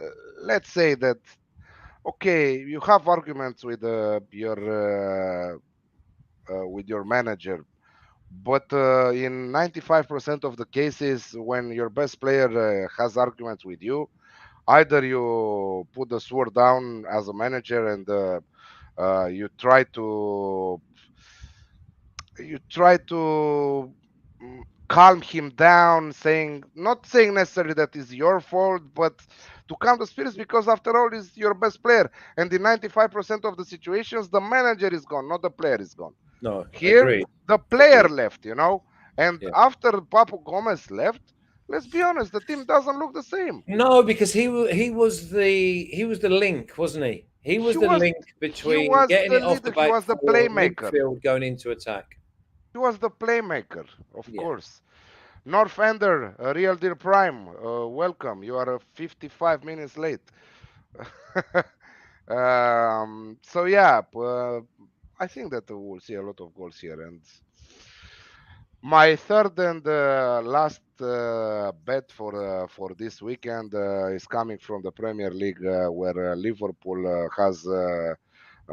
let's say that okay, you have arguments with your manager, but in 95% of the cases, when your best player has arguments with you, either you put the sword down as a manager and you try to calm him down, saying not saying necessarily that is your fault, but to calm the spirits, because after all, he's your best player, and in 95% of the situations, the manager is gone, not the player is gone. No, Here, agreed. the player Agreed. left. And Yeah. after Papu Gomez left, let's be honest, the team doesn't look the same. No, because he was the link, wasn't he? He He was the was link he between was getting the it off the leader. He back was the four, playmaker. midfield, going into attack. He was the playmaker, of Yeah. course. North Ender, a real deal prime. Welcome. You are 55 minutes late. So yeah, I think that we'll see a lot of goals here. And my third and last bet for this weekend is coming from the Premier League, where Liverpool has a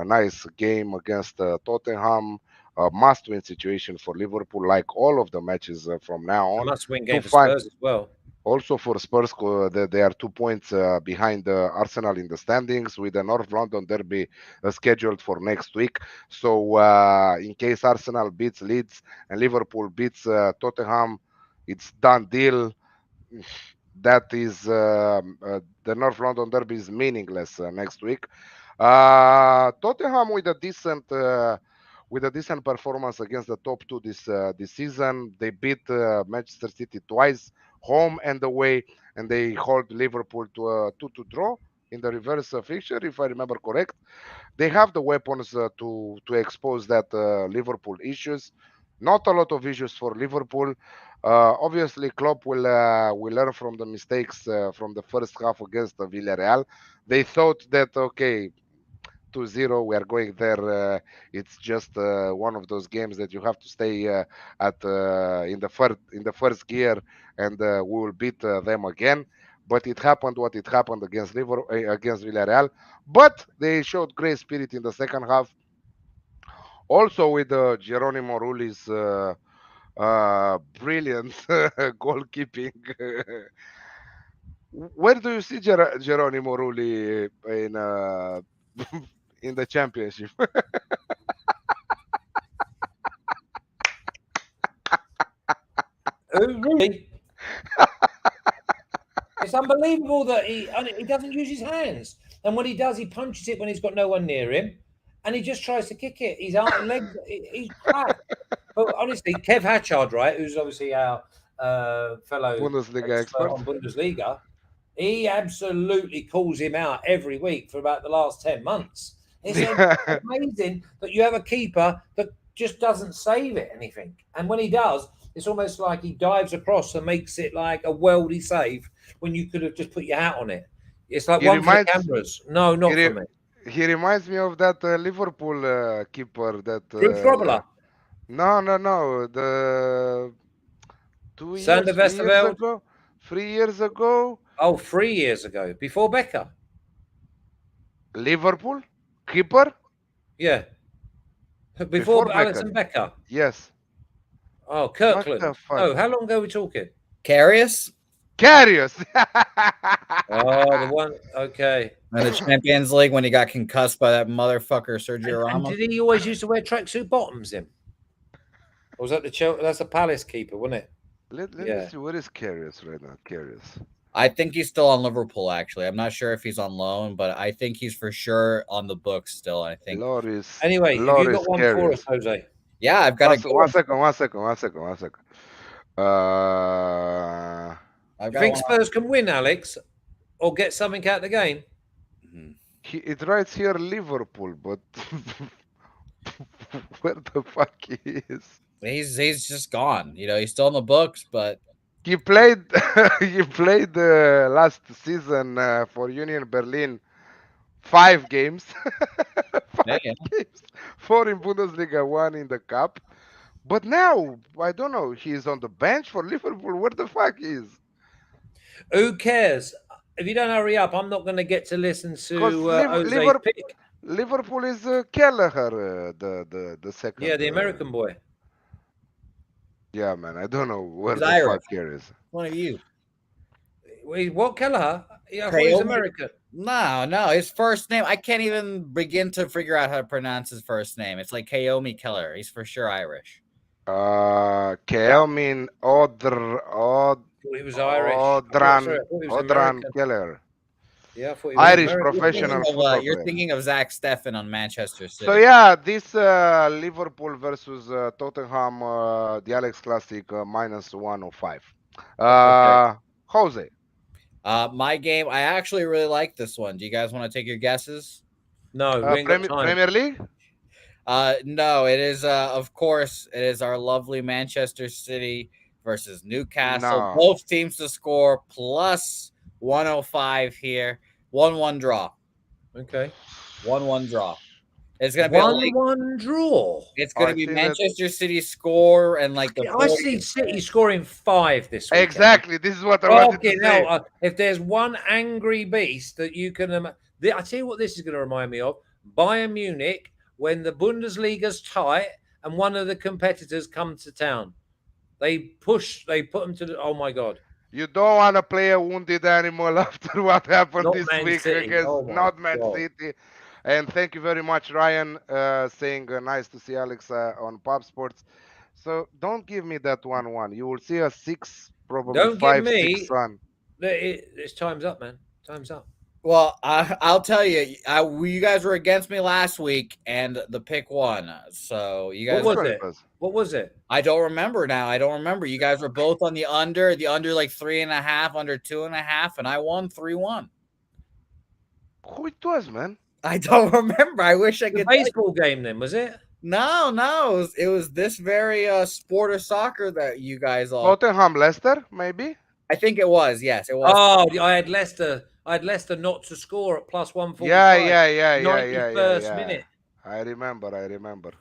nice game against Tottenham. A must-win situation for Liverpool, like all of the matches from now A on, must-win to game for find. Spurs as well. Also for Spurs, they are 2 points behind Arsenal in the standings, with the North London derby scheduled for next week. So, in case Arsenal beats Leeds and Liverpool beats Tottenham, it's done deal. That is the North London derby is meaningless next week. Tottenham with a decent performance against the top two this season. They beat Manchester City twice, home and away, and they hold Liverpool to a 2-2 draw in the reverse fixture, if I remember correct. They have the weapons to expose that Liverpool issues. Not a lot of issues for Liverpool. Obviously, Klopp will learn from the mistakes from the first half against Villarreal. They thought that okay, 2-0, we are going there. It's just one of those games that you have to stay at in the first gear, and we will beat them again. But it happened what it happened against Villarreal. But they showed great spirit in the second half, also with Geronimo Rulli's brilliant goalkeeping. Where do you see Geronimo Rulli in in the championship? Really, it's unbelievable that he doesn't use his hands, and when he does, he punches it when he's got no one near him, and he just tries to kick it. His legs, he's crap. But honestly, Kev Hatchard, right, who's obviously our fellow Bundesliga expert expert. on Bundesliga, he absolutely calls him out every week for about the last 10 months. It's amazing that you have a keeper that just doesn't save it anything. And when he does, it's almost like he dives across and makes it like a worldy save when you could have just put your hat on it. It's like he one for the reminds cameras. No, he, not for re, me. he reminds me of that Liverpool keeper that Ruth Grobbler, no, the two Sander years 3 years Westerveld. ago 3 years ago, Oh, 3 years ago, before Becker. Liverpool keeper Yeah, before before Becker. Alison Becker. Yes. Oh, What the Kirkland. fuck? No, how long ago are we talking? Carius Carius. Oh, the one. Okay. in the Champions League when he got concussed by that motherfucker Sergio And Ramos. did he always used to wear tracksuit bottoms? Him? Or was that the That's the Palace keeper, wasn't it? Let me Yeah. see, what is Carius right now? Carius. I think he's still on Liverpool. Actually, I'm not sure if he's on loan, but I think he's for sure on the books still. I think. Anyway, have you got Loris one for us, Karius. Jose? Yeah, I've got a good One one. second, one second, one second, one second. Uh, I've You got think one. Spurs can win, Alex, or get something out of the game? Mhm. it writes here Liverpool, but where the fuck he is? He's just gone. He's still in the books, but He played he played last season for Union Berlin 5 games, yeah, five yeah. games, four in Bundesliga, one in the cup. But now I don't know. He's on the bench for Liverpool. Where the fuck he is? Who cares? If you don't hurry up, I'm not going to get to listen Because to Jose's pick. Liverpool is Kelleher, the Yeah, second. the American boy. Yeah, man. I don't know where He's the Irish. fuck here is. One of you. What, Kelleher? Yeah, I thought he was Naomi? American. No. His first name, I can't even begin to figure out how to pronounce his first name. It's like Kaomi Keller. He's for sure Irish. Kelmin He was Irish. Sorry, I thought he was Odran American. Keller, Yeah, I thought he was Irish American. professional football You're player. thinking of Zach Steffen on Manchester So City. yeah, this Liverpool versus Tottenham, the Alex Classic minus 105. Okay. Jose. My game, I actually really like this one. Do you guys want to take your guesses? No, we ain't got time. Premier League? No, it is of course it is our lovely Manchester City versus Newcastle. No. Both teams to score plus 105 here. 1-1 draw. Okay. 1-1 draw. It's gonna be a late. 1-1 draw. It's gonna I be think that Manchester City score and like the I see 40th City minute. scoring 5 this weekend. exactly. This is what I wanted to Okay, say. now if there's one angry beast that you can, I tell you what, this is going to remind me of Bayern Munich when the Bundesliga's tight and one of the competitors come to town. They put them to the. Oh my god! You don't want to play a wounded animal after what happened Not this Man week City. against Oh my not Man god! City. And thank you very much, Ryan, saying nice to see Alex on Pop Sports. So don't give me that 1-1. You will see a 6, probably Don't give 5-6 me. run. It's time's up, man. Time's up. Well, I'll tell you, you guys were against me last week, and the pick won. So you What guys, Which was one it? it was? What was it? I don't remember now. I don't remember. You guys were both on the under like 3.5, under 2.5, and I won 3-1. Who it was, man? I don't remember. I wish I The could. Tell you. baseball game then was it? No. It was this very sport of soccer that you guys all. Tottenham Leicester, maybe? I think it was. Yes, it was. Oh, I had Leicester. I had Leicester not to score at plus 145. Yeah. 91st minute. I remember.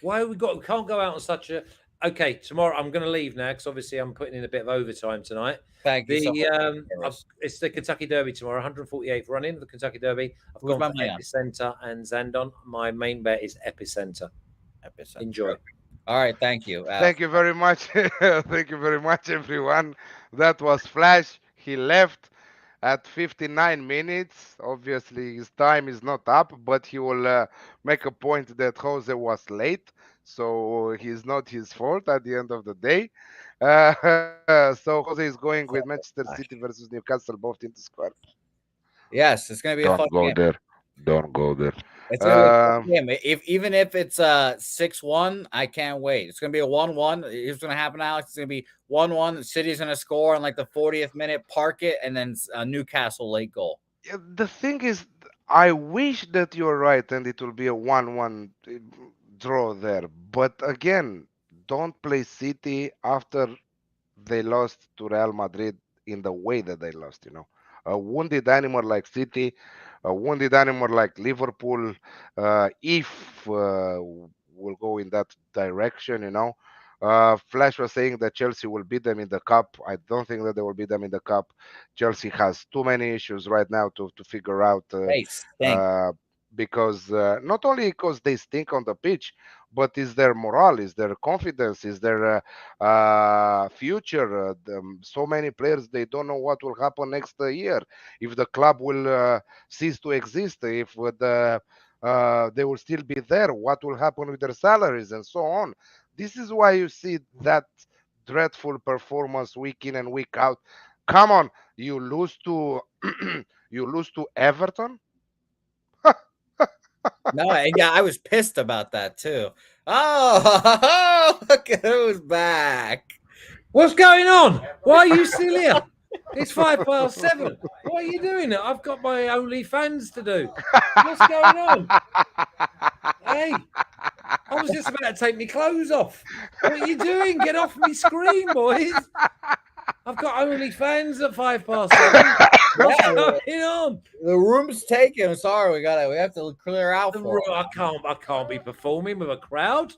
Why we can't go out on such a. Okay, tomorrow I'm going to leave now because obviously I'm putting in a bit of overtime tonight. Thank you so much. It's the Kentucky Derby tomorrow, 148th running of the Kentucky Derby. I've Who's gone my for man? Epicenter and Zandon. My main bet is Epicenter. Enjoy. All right, thank you. Thank you very much. Thank you very much, everyone. That was Flash. He left at 59 minutes. Obviously, his time is not up, but he will make a point that Jose was late. So he's not his fault at the end of the day. So Jose is going with Manchester City versus Newcastle, both teams to score. Yes, it's gonna be a fun Don't go game. there. Don't go there. It's gonna be a fun game. Even if it's 6-1, I can't wait. It's gonna be a 1-1. Here's what's gonna happen, Alex. It's gonna be 1-1. The City's gonna score in like the 40th minute, park it, and then Newcastle late goal. Yeah, the thing is, I wish that you're right and it will be a 1-1 draw there. But again, don't play City after they lost to Real Madrid in the way that they lost, A wounded animal like City, a wounded animal like Liverpool, if will go in that direction, Flash was saying that Chelsea will beat them in the cup. I don't think that they will beat them in the cup. Chelsea has too many issues right now to figure out They stink. because not only because they stink on the pitch, but is their morale, is their confidence, is their future. So many players, they don't know what will happen next year, if the club will cease to exist, if they will still be there, what will happen with their salaries, and so on. This is why you see that dreadful performance week in and week out. Come on, You lose to you lose to Everton. No, and yeah, I was pissed about that too. Oh, look at who's back. What's going on? Why are you still here? It's 7:05. What are you doing? I've got my OnlyFans to do. What's going on? Hey, I was just about to take my clothes off. What are you doing? Get off me screen, boys. I've got OnlyFans at 7:05. What's going on? The room's taken. Sorry, we have to clear out for it. I can't be performing with a crowd.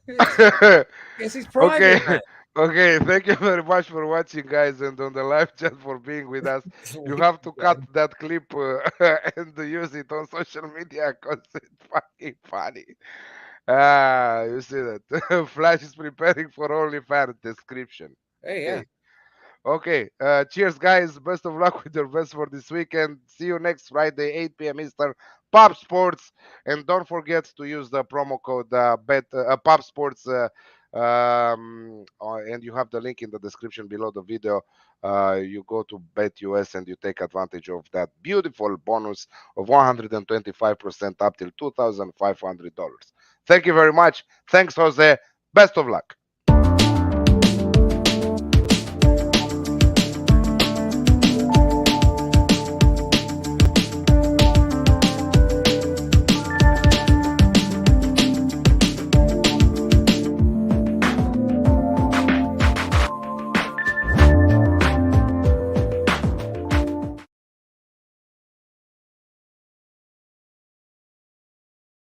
Yes, it's private. Okay. Okay, thank you very much for watching, guys, and on the live chat for being with us. You have to cut that clip and use it on social media because it's fucking funny. Ah, you see that? Flash is preparing for OnlyFans description. Hey, yeah. Okay. Cheers, guys. Best of luck with your best for this weekend. See you next Friday, 8 p.m. Eastern. Pop Sports, and don't forget to use the promo code Pop Sports. And you have the link in the description below the video. You go to BetUS and you take advantage of that beautiful bonus of 125% up till $2,500. Thank you very much. Thanks, Jose. Best of luck.